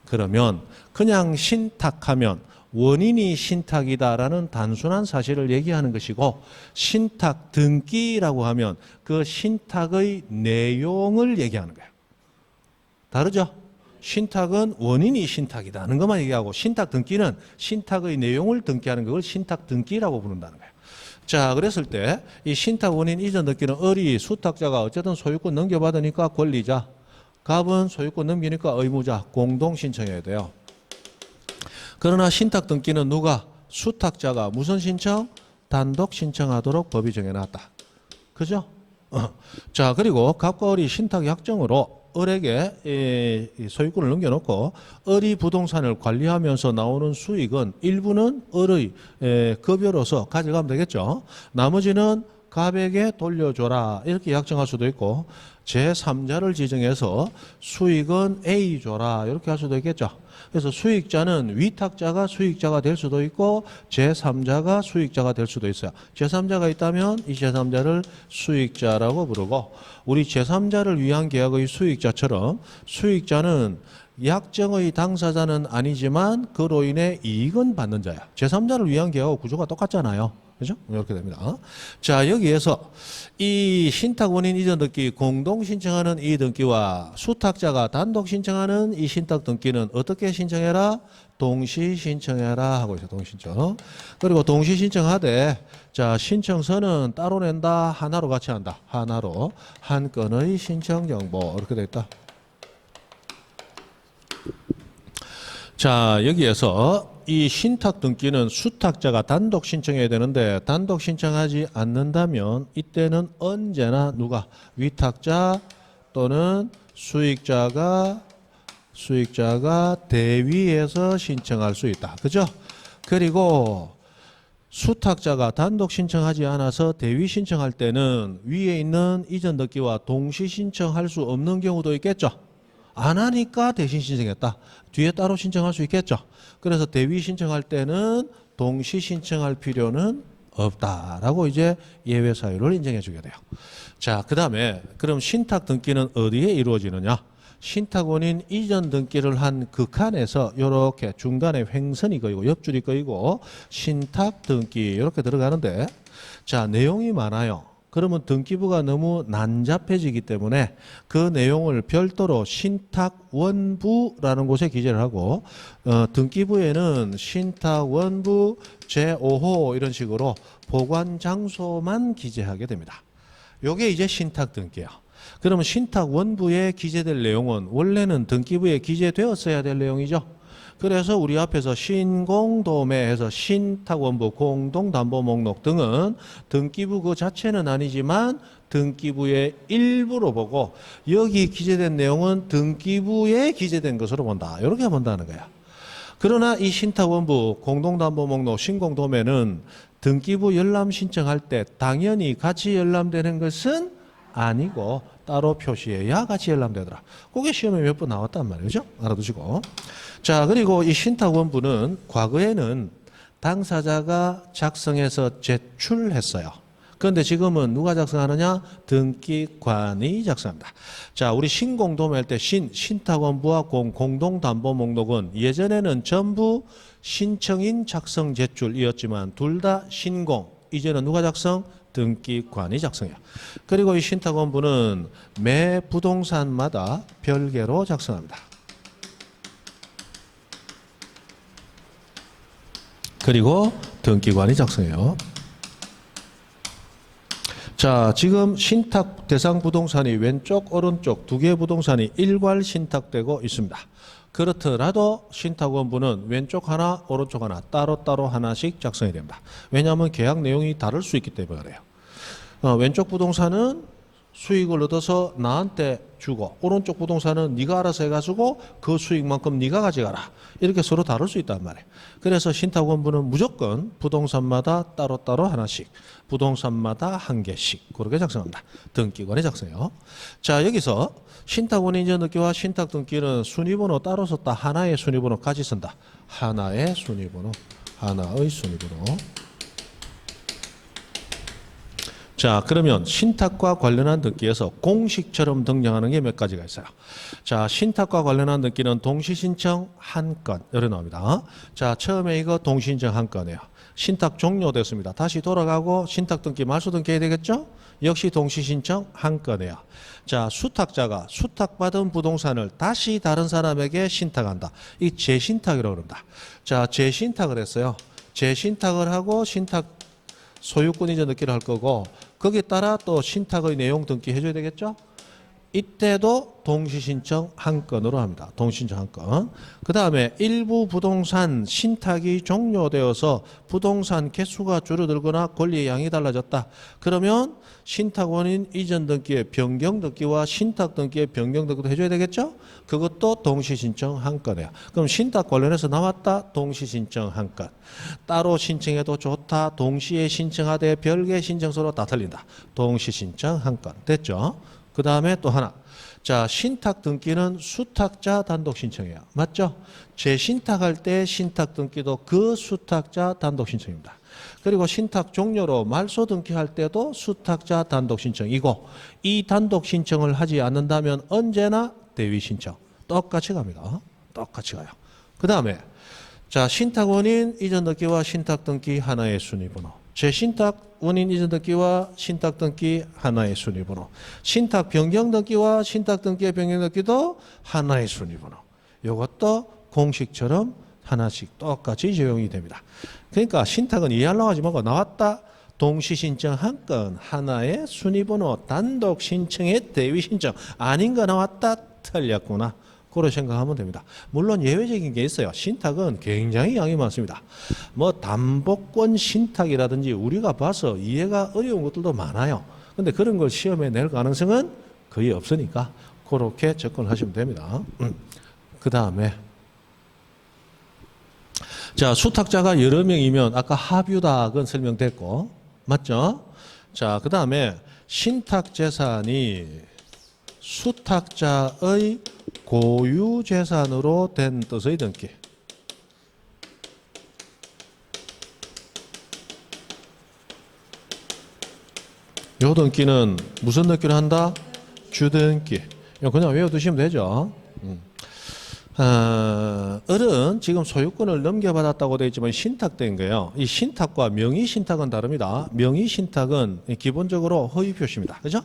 그러면 그냥 신탁하면 원인이 신탁이다라는 단순한 사실을 얘기하는 것이고, 신탁 등기라고 하면 그 신탁의 내용을 얘기하는 거예요. 다르죠? 신탁은 원인이 신탁이다 하는 것만 얘기하고, 신탁 등기는 신탁의 내용을 등기하는 걸 신탁 등기라고 부른다는 거예요. 자, 그랬을 때 이 신탁 원인 이전 등기는 을이, 수탁자가 어쨌든 소유권 넘겨받으니까 권리자, 갑은 소유권 넘기니까 의무자, 공동 신청해야 돼요. 그러나 신탁 등기는 누가? 수탁자가 무슨 신청? 단독 신청하도록 법이 정해놨다. 그죠? 자, 그리고 갑과 을이 신탁 약정으로 을에게 소유권을 넘겨놓고, 을이 부동산을 관리하면서 나오는 수익은 일부는 을의 급여로서 가져가면 되겠죠. 나머지는 갑에게 돌려줘라 이렇게 약정할 수도 있고, 제3자를 지정해서 수익은 A 줘라 이렇게 할 수도 있겠죠. 그래서 수익자는 위탁자가 수익자가 될 수도 있고, 제3자가 수익자가 될 수도 있어요. 제3자가 있다면 이 제3자를 수익자라고 부르고, 우리 제3자를 위한 계약의 수익자처럼 수익자는 약정의 당사자는 아니지만 그로 인해 이익은 받는 자야. 제3자를 위한 계약하고 구조가 똑같잖아요. 그죠? 이렇게 됩니다. 자, 여기에서 이 신탁 원인 이전 등기 공동 신청하는 이 등기와 수탁자가 단독 신청하는 이 신탁 등기는 어떻게 신청해라? 동시 신청해라 하고 있어요. 동시 신청. 그리고 동시 신청하되, 자, 신청서는 따로 낸다, 하나로 같이 한다. 하나로 한 건의 신청 정보 이렇게 돼 있다. 자, 여기에서 이 신탁 등기는 수탁자가 단독 신청해야 되는데 단독 신청하지 않는다면 이때는 언제나 누가 위탁자 또는 수익자가 대위해서 신청할 수 있다. 그죠? 그리고 수탁자가 단독 신청하지 않아서 대위 신청할 때는 위에 있는 이전 등기와 동시 신청할 수 없는 경우도 있겠죠. 안 하니까 대신 신청했다. 뒤에 따로 신청할 수 있겠죠. 그래서 대위 신청할 때는 동시 신청할 필요는 없다라고 이제 예외 사유를 인정해 주게 돼요. 자, 그다음에 그럼 신탁 등기는 어디에 이루어지느냐? 신탁원인 이전 등기를 한 그 칸에서 이렇게 중간에 횡선이 그이고 옆줄이 그이고 신탁 등기 이렇게 들어가는데, 자, 내용이 많아요. 그러면 등기부가 너무 난잡해지기 때문에 그 내용을 별도로 신탁원부라는 곳에 기재를 하고 등기부에는 신탁원부 제5호 이런 식으로 보관 장소만 기재하게 됩니다. 요게 이제 신탁 등기예요. 그러면 신탁원부에 기재될 내용은 원래는 등기부에 기재되었어야 될 내용이죠. 그래서 우리 앞에서 신공도매 해서 신탁원부 공동담보목록 등은 등기부 그 자체는 아니지만 등기부의 일부로 보고 여기 기재된 내용은 등기부에 기재된 것으로 본다. 이렇게 본다는 거야. 그러나 이 신탁원부 공동담보목록 신공도매는 등기부 열람 신청할 때 당연히 같이 열람되는 것은 아니고 따로 표시해야 같이 열람되더라. 그게 시험에 몇 번 나왔단 말이죠. 알아두시고. 자, 그리고 이 신탁원부는 과거에는 당사자가 작성해서 제출했어요. 그런데 지금은 누가 작성하느냐? 등기관이 작성합니다. 자, 우리 신공도매할 때 신탁원부와 공동담보목록은 예전에는 전부 신청인 작성 제출이었지만 둘 다 신공. 이제는 누가 작성? 등기관이 작성해요. 그리고 이 신탁원부는 매 부동산마다 별개로 작성합니다. 그리고 등기관이 작성해요. 자, 지금 신탁 대상 부동산이 왼쪽 오른쪽 두 개의 부동산이 일괄 신탁되고 있습니다. 그렇더라도 신탁원부는 왼쪽 하나 오른쪽 하나 따로따로 하나씩 작성해야 됩니다. 왜냐하면 계약 내용이 다를 수 있기 때문에 그래요. 왼쪽 부동산은 수익을 얻어서 나한테 주고 오른쪽 부동산은 네가 알아서 해가지고 그 수익만큼 네가 가져가라. 이렇게 서로 다를 수 있단 말이에요. 그래서 신탁원부는 무조건 부동산마다 따로따로 하나씩, 부동산마다 한 개씩 그렇게 작성합니다. 등기관이 작성해요. 자, 여기서 신탁원인 이전 등기와 신탁 등기는 순위번호 따로 썼다. 하나의 순위번호 같이 쓴다. 하나의 순위번호. 자, 그러면 신탁과 관련한 등기에서 공식처럼 등장하는 게 몇 가지가 있어요. 자, 신탁과 관련한 등기는 동시신청 한 건, 이렇게 나옵니다. 자, 처음에 이거 동시신청 한 건이에요. 신탁 종료됐습니다. 다시 돌아가고 신탁 등기, 말소 등기 해야 되겠죠? 역시 동시신청 한 건이에요. 자, 수탁자가 수탁받은 부동산을 다시 다른 사람에게 신탁한다. 이 재신탁이라고 그럽니다. 자, 재신탁을 했어요. 재신탁을 하고 신탁 소유권 이전 등기를 할 거고 거기에 따라 또 신탁의 내용 등기 해줘야 되겠죠? 이때도 동시신청 한 건으로 합니다. 동시신청 한 건. 그 다음에 일부 부동산 신탁이 종료되어서 부동산 개수가 줄어들거나 권리의 양이 달라졌다. 그러면 신탁원인 이전 등기의 변경 등기와 신탁 등기의 변경 등기도 해줘야 되겠죠? 그것도 동시신청 한 건이에요. 그럼 신탁 관련해서 나왔다. 동시신청 한 건. 따로 신청해도 좋다. 동시에 신청하되 별개 신청서로 다 틀린다. 동시신청 한 건. 됐죠? 그 다음에 또 하나. 자, 신탁 등기는 수탁자 단독 신청이에요. 맞죠? 재신탁할 때 신탁 등기도 그 수탁자 단독 신청입니다. 그리고 신탁 종료로 말소 등기할 때도 수탁자 단독 신청이고 이 단독 신청을 하지 않는다면 언제나 대위 신청. 똑같이 갑니다. 똑같이 가요. 그 다음에 자, 신탁 원인 이전 등기와 신탁 등기 하나의 순위번호. 재신탁 원인 이전 등기와 신탁 등기 하나의 순위번호. 신탁 변경 등기와 신탁 등기의 변경 등기도 하나의 순위번호. 이것도 공식처럼 하나씩 똑같이 적용이 됩니다. 그러니까 신탁은 이해하려고 하지 말고 나왔다. 동시신청 한 건 하나의 순위번호 단독 신청의 대위 신청 아닌 거 나왔다. 틀렸구나. 그렇게 생각하면 됩니다. 물론 예외적인 게 있어요. 신탁은 굉장히 양이 많습니다. 뭐 담보권 신탁이라든지 우리가 봐서 이해가 어려운 것들도 많아요. 근데 그런 걸 시험에 낼 가능성은 거의 없으니까 그렇게 접근하시면 됩니다. 그 다음에 자, 수탁자가 여러 명이면 아까 합유탁은 설명됐고 맞죠? 자, 그 다음에 신탁재산이 수탁자의 고유재산으로 된 뜻의 등기. 요 등기는 무슨 등기를 한다? 주등기. 그냥 외워두시면 되죠. 을은 지금 소유권을 넘겨받았다고 되어 있지만 신탁된 거예요. 이 신탁과 명의신탁은 다릅니다. 명의신탁은 기본적으로 허위표시입니다. 그죠?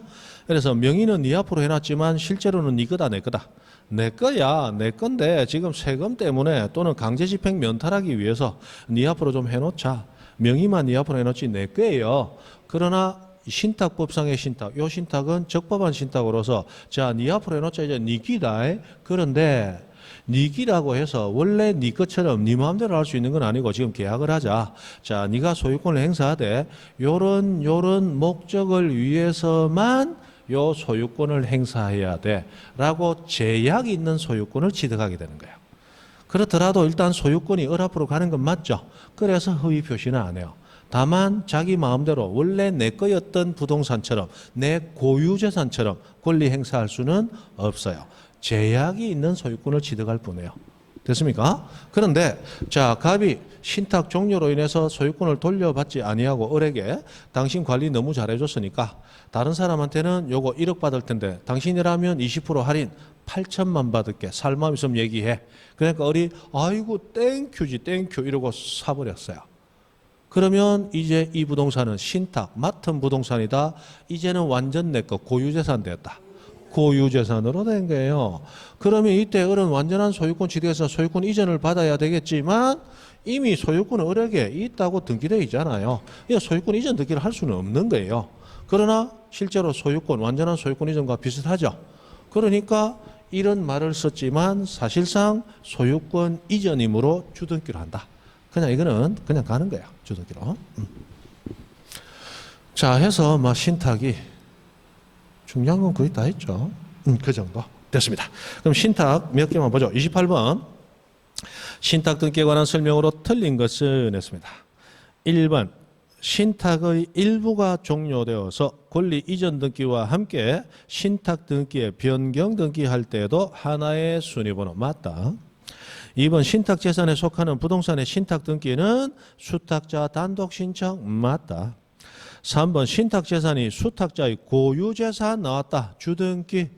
그래서 명의는 네 앞으로 해놨지만 실제로는 네 거다, 내 거다. 내 거야, 내 건데 지금 세금 때문에 또는 강제집행 면탈하기 위해서 네 앞으로 좀 해놓자. 명의만 네 앞으로 해놓지 내 거예요. 그러나 신탁법상의 신탁, 요 신탁은 적법한 신탁으로서 자, 네 앞으로 해놓자 이제 네 기다. 그런데 네 기라고 해서 원래 네 것처럼 네 마음대로 할 수 있는 건 아니고 지금 계약을 하자. 자, 네가 소유권을 행사하되 요런 목적을 위해서만 요 소유권을 행사해야 돼라고 제약이 있는 소유권을 취득하게 되는 거예요. 그렇더라도 일단 소유권이 을 앞으로 가는 건 맞죠. 그래서 허위 표시는 안 해요. 다만 자기 마음대로 원래 내 거였던 부동산처럼 내 고유재산처럼 권리 행사할 수는 없어요. 제약이 있는 소유권을 취득할 뿐이에요. 됐습니까? 그런데 자, 갑이 신탁 종료로 인해서 소유권을 돌려받지 아니하고 을에게 당신 관리 너무 잘해줬으니까 다른 사람한테는 요거 1억 받을 텐데 당신이라면 20% 할인 8천만 받을게. 살 마음 있으면 얘기해. 그러니까 을이 아이고 땡큐지 땡큐 이러고 사버렸어요. 그러면 이제 이 부동산은 신탁 맡은 부동산이다. 이제는 완전 내 거 고유재산 되었다. 고유재산으로 된 거예요. 그러면 이때 을은 완전한 소유권 취득해서 소유권 이전을 받아야 되겠지만 이미 소유권은 을에게 있다고 등기되어 있잖아요. 소유권 이전 등기를 할 수는 없는 거예요. 그러나 실제로 소유권, 완전한 소유권 이전과 비슷하죠. 그러니까 이런 말을 썼지만 사실상 소유권 이전이므로 주등기로 한다. 그냥 이거는 그냥 가는 거야. 주등기로. 자, 해서 막 신탁이 중요한 건 거의 다 했죠. 그 정도 됐습니다. 그럼 신탁 몇 개만 보죠. 28번 신탁 등기에 관한 설명으로 틀린 것은 했습니다. 1번 신탁의 일부가 종료되어서 권리 이전 등기와 함께 신탁 등기에 변경 등기할 때에도 하나의 순위번호 맞다. 2번 신탁 재산에 속하는 부동산의 신탁 등기는 수탁자 단독 신청 맞다. 3번 신탁 재산이 수탁자의 고유 재산 나왔다. 주등기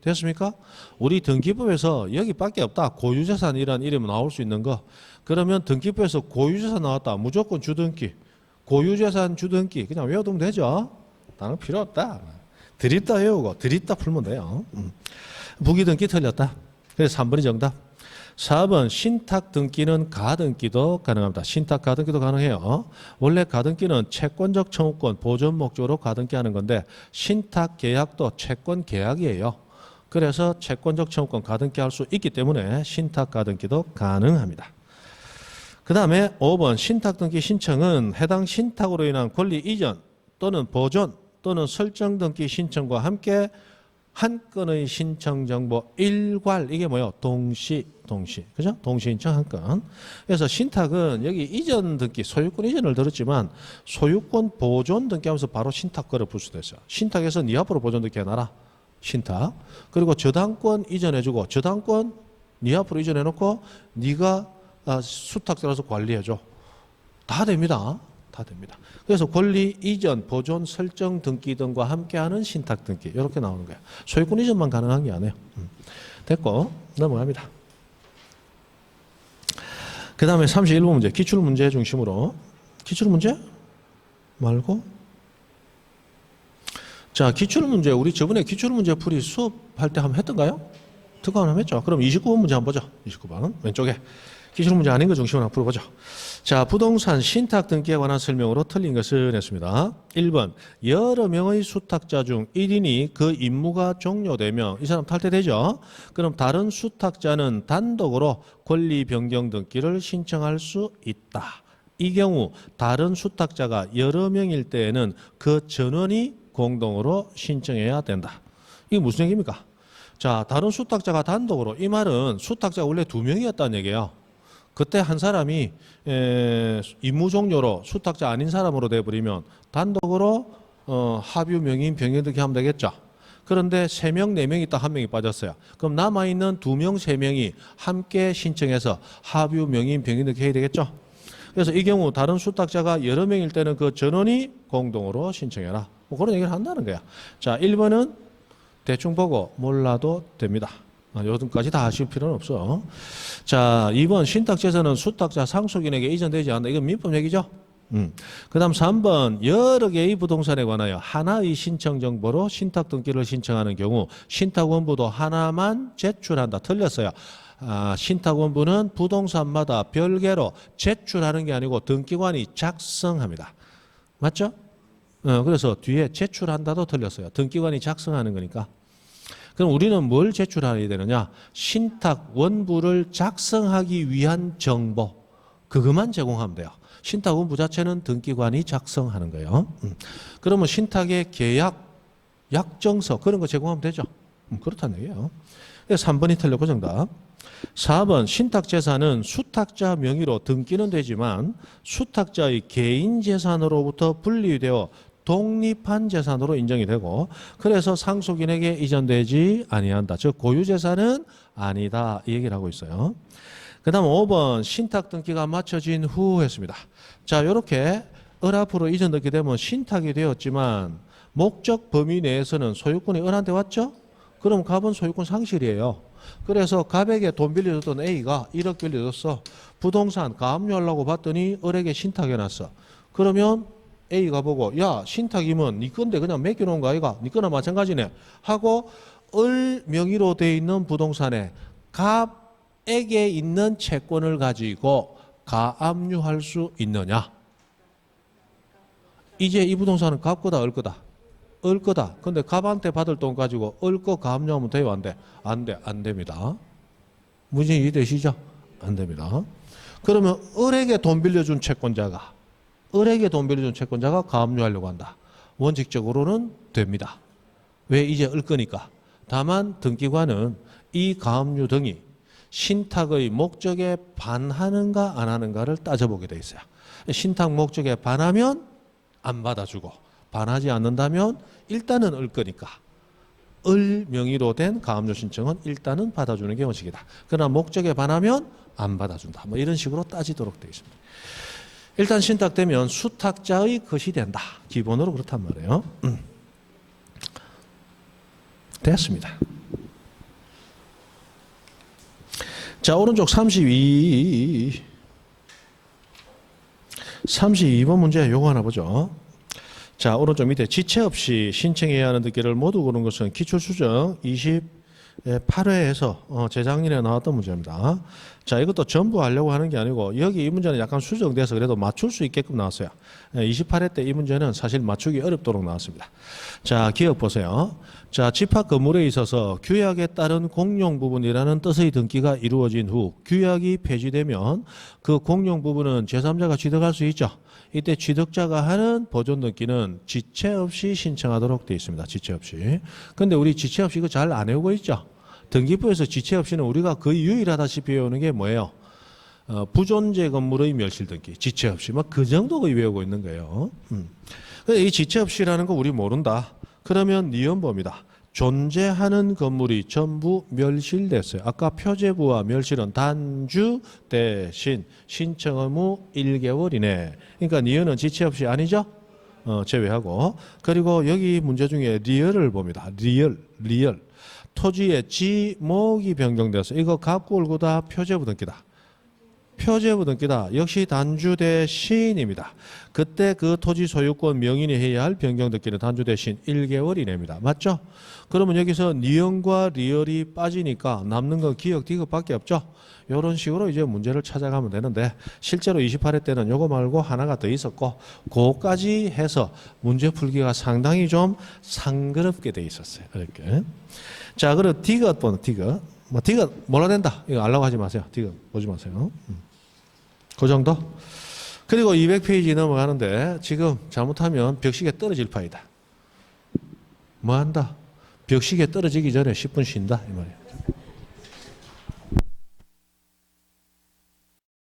됐습니까? 우리 등기법에서 여기밖에 없다. 고유 재산이라는 이름이 나올 수 있는 거. 그러면 등기법에서 고유 재산 나왔다. 무조건 주등기. 고유 재산 주등기 그냥 외워두면 되죠. 다른 필요 없다. 드립다 외우고 드립다 풀면 돼요. 부기 등기 틀렸다. 그래서 3번이 정답. 4번 신탁 등기는 가등기도 가능합니다. 신탁 가등기도 가능해요. 원래 가등기는 채권적 청구권 보존 목적으로 가등기하는 건데 신탁 계약도 채권 계약이에요. 그래서 채권적 청구권 가등기할 수 있기 때문에 신탁 가등기도 가능합니다. 그 다음에 5번 신탁 등기 신청은 해당 신탁으로 인한 권리 이전 또는 보존 또는 설정 등기 신청과 함께 한 건의 신청 정보 일괄 이게 뭐예요? 동시 그죠? 동시 신청 한 건. 그래서 신탁은 여기 이전 등기 소유권 이전을 들었지만 소유권 보존 등기하면서 바로 신탁 걸어 풀 수도 있어요. 신탁에서 네 앞으로 보존 등기 해놔라. 신탁. 그리고 저당권 이전해주고 저당권 네 앞으로 이전해놓고 네가 수탁자로서 관리해줘. 다 됩니다. 다 됩니다. 그래서 권리 이전, 보존, 설정 등기 등과 함께하는 신탁 등기 이렇게 나오는 거예요. 소유권 이전만 가능한 게 아니에요. 됐고 넘어갑니다. 그 다음에 31번 문제 기출문제 중심으로 기출문제 말고 자 기출문제 우리 저번에 기출문제 풀이 수업할 때 한번 했던가요? 특강 한번 했죠. 그럼 29번 문제 한번 보죠. 29번 왼쪽에 기출문제 아닌 거 중심으로 한번 풀어보죠. 자, 부동산 신탁 등기에 관한 설명으로 틀린 것을 냈습니다. 1번, 여러 명의 수탁자 중 1인이 그 임무가 종료되면 이 사람 탈퇴되죠. 그럼 다른 수탁자는 단독으로 권리 변경 등기를 신청할 수 있다. 이 경우 다른 수탁자가 여러 명일 때에는 그 전원이 공동으로 신청해야 된다. 이게 무슨 얘기입니까? 자, 다른 수탁자가 단독으로, 이 말은 수탁자가 원래 2명이었다는 얘기예요. 그때 한 사람이 임무 종료로 수탁자 아닌 사람으로 돼버리면 단독으로 합유 명의인 변경 등기 하면 되겠죠. 그런데 3명, 4명이 딱 1명이 빠졌어요. 그럼 남아있는 2명, 3명이 함께 신청해서 합유 명의인 변경 등기 해야 되겠죠. 그래서 이 경우 다른 수탁자가 여러 명일 때는 그 전원이 공동으로 신청해라. 뭐 그런 얘기를 한다는 거야. 자, 1번은 대충 보고 몰라도 됩니다. 요즘까지 다 아실 필요는 없어. 자, 2번 신탁재산은 수탁자 상속인에게 이전되지 않는다. 이건 민법 얘기죠. 그 다음 3번 여러 개의 부동산에 관하여 하나의 신청 정보로 신탁 등기를 신청하는 경우 신탁원부도 하나만 제출한다. 틀렸어요. 신탁원부는 부동산마다 별개로 제출하는 게 아니고 등기관이 작성합니다. 맞죠? 그래서 뒤에 제출한다도 틀렸어요. 등기관이 작성하는 거니까. 그럼 우리는 뭘 제출해야 되느냐? 신탁 원부를 작성하기 위한 정보, 그것만 제공하면 돼요. 신탁 원부 자체는 등기관이 작성하는 거예요. 그러면 신탁의 계약, 약정서 그런 거 제공하면 되죠. 그렇다는 얘기예요. 3번이 틀렸고 정답. 4번 신탁 재산은 수탁자 명의로 등기는 되지만 수탁자의 개인 재산으로부터 분리되어 독립한 재산으로 인정이 되고 그래서 상속인에게 이전되지 아니한다. 즉 고유재산은 아니다. 이 얘기를 하고 있어요. 그 다음 5번 신탁 등기가 마쳐진 후 했습니다. 자, 이렇게 을 앞으로 이전 등기 되면 신탁이 되었지만 목적 범위 내에서는 소유권이 을한테 왔죠? 그럼 갑은 소유권 상실이에요. 그래서 갑에게 돈 빌려줬던 A가 1억 빌려줬어. 부동산 가압류하려고 봤더니 을에게 신탁해놨어. 그러면 A가 보고 야 신탁이면 네 건데 그냥 맡겨놓은 거 아이가? 네 거나 마찬가지네 하고 을 명의로 돼 있는 부동산에 갑에게 있는 채권을 가지고 가압류할 수 있느냐? 이제 이 부동산은 갑 거다 을 거다? 을 거다. 근데 갑한테 받을 돈 가지고 을 거 가압류하면 돼요? 안 돼? 안 돼. 안 됩니다. 문제 이해되시죠? 안 됩니다. 그러면 을에게 돈 빌려준 채권자가 을에게 돈 빌려준 채권자가 가압류하려고 한다. 원칙적으로는 됩니다. 왜? 이제 을 거니까. 다만 등기관은 이 가압류 등이 신탁의 목적에 반하는가 안 하는가를 따져보게 돼 있어요. 신탁 목적에 반하면 안 받아주고 반하지 않는다면 일단은 을 거니까 을 명의로 된 가압류 신청은 일단은 받아주는 게 원칙이다. 그러나 목적에 반하면 안 받아준다. 뭐 이런 식으로 따지도록 되어 있습니다. 일단 신탁되면 수탁자의 것이 된다. 기본으로 그렇단 말이에요. 됐습니다. 자, 오른쪽 32번 문제 요거 하나 보죠. 자, 오른쪽 밑에 지체 없이 신청해야 하는 등기를 모두 고른 것은 기출수정 28회에서 재작년에 나왔던 문제입니다. 자, 이것도 전부 하려고 하는 게 아니고 여기 이 문제는 약간 수정돼서 그래도 맞출 수 있게끔 나왔어요. 28회 때 이 문제는 사실 맞추기 어렵도록 나왔습니다. 자, 기억 보세요. 자, 집합 건물에 있어서 규약에 따른 공용 부분이라는 뜻의 등기가 이루어진 후 규약이 폐지되면 그 공용 부분은 제3자가 취득할 수 있죠. 이때 취득자가 하는 보존 등기는 지체 없이 신청하도록 되어 있습니다. 지체 없이. 근데 우리 지체 없이 이거 잘 안 외우고 있죠. 등기부에서 지체 없이는 우리가 거의 유일하다시피 외우는 게 뭐예요? 부존재 건물의 멸실 등기. 지체 없이. 막 그 정도 거의 외우고 있는 거예요. 이 지체 없이라는 거 우리 모른다. 그러면 니은법입니다. 존재하는 건물이 전부 멸실됐어요. 아까 표제부와 멸실은 단주 대신 신청 의무 1개월 이내. 그러니까 니은은 지체 없이 아니죠? 제외하고. 그리고 여기 문제 중에 리얼을 봅니다. 리얼. 토지의 지목이 변경돼서 이거 갖고 올고 다 표제부 등기다. 표제부 등기다. 역시 단주 대신입니다. 그때 그 토지 소유권 명인이 해야 할 변경 등기는 단주 대신 1개월 이내입니다. 맞죠? 그러면 여기서 니은과 리을이 빠지니까 남는 건 기역, 디귿밖에 없죠? 이런 식으로 이제 문제를 찾아가면 되는데 실제로 28회 때는 요거 말고 하나가 더 있었고 그거까지 해서 문제 풀기가 상당히 좀 상그럽게 돼 있었어요. 이렇게. 자, 그리고 디귿 보는 디귿. 뭐 디귿 몰라낸다. 이거 알라고 하지 마세요. 디귿 보지 마세요. 그 정도. 그리고 200페이지 넘어가는데 지금 잘못하면 벽식에 떨어질 파이다. 뭐 한다? 벽식에 떨어지기 전에 10분 쉰다 이 말이에요.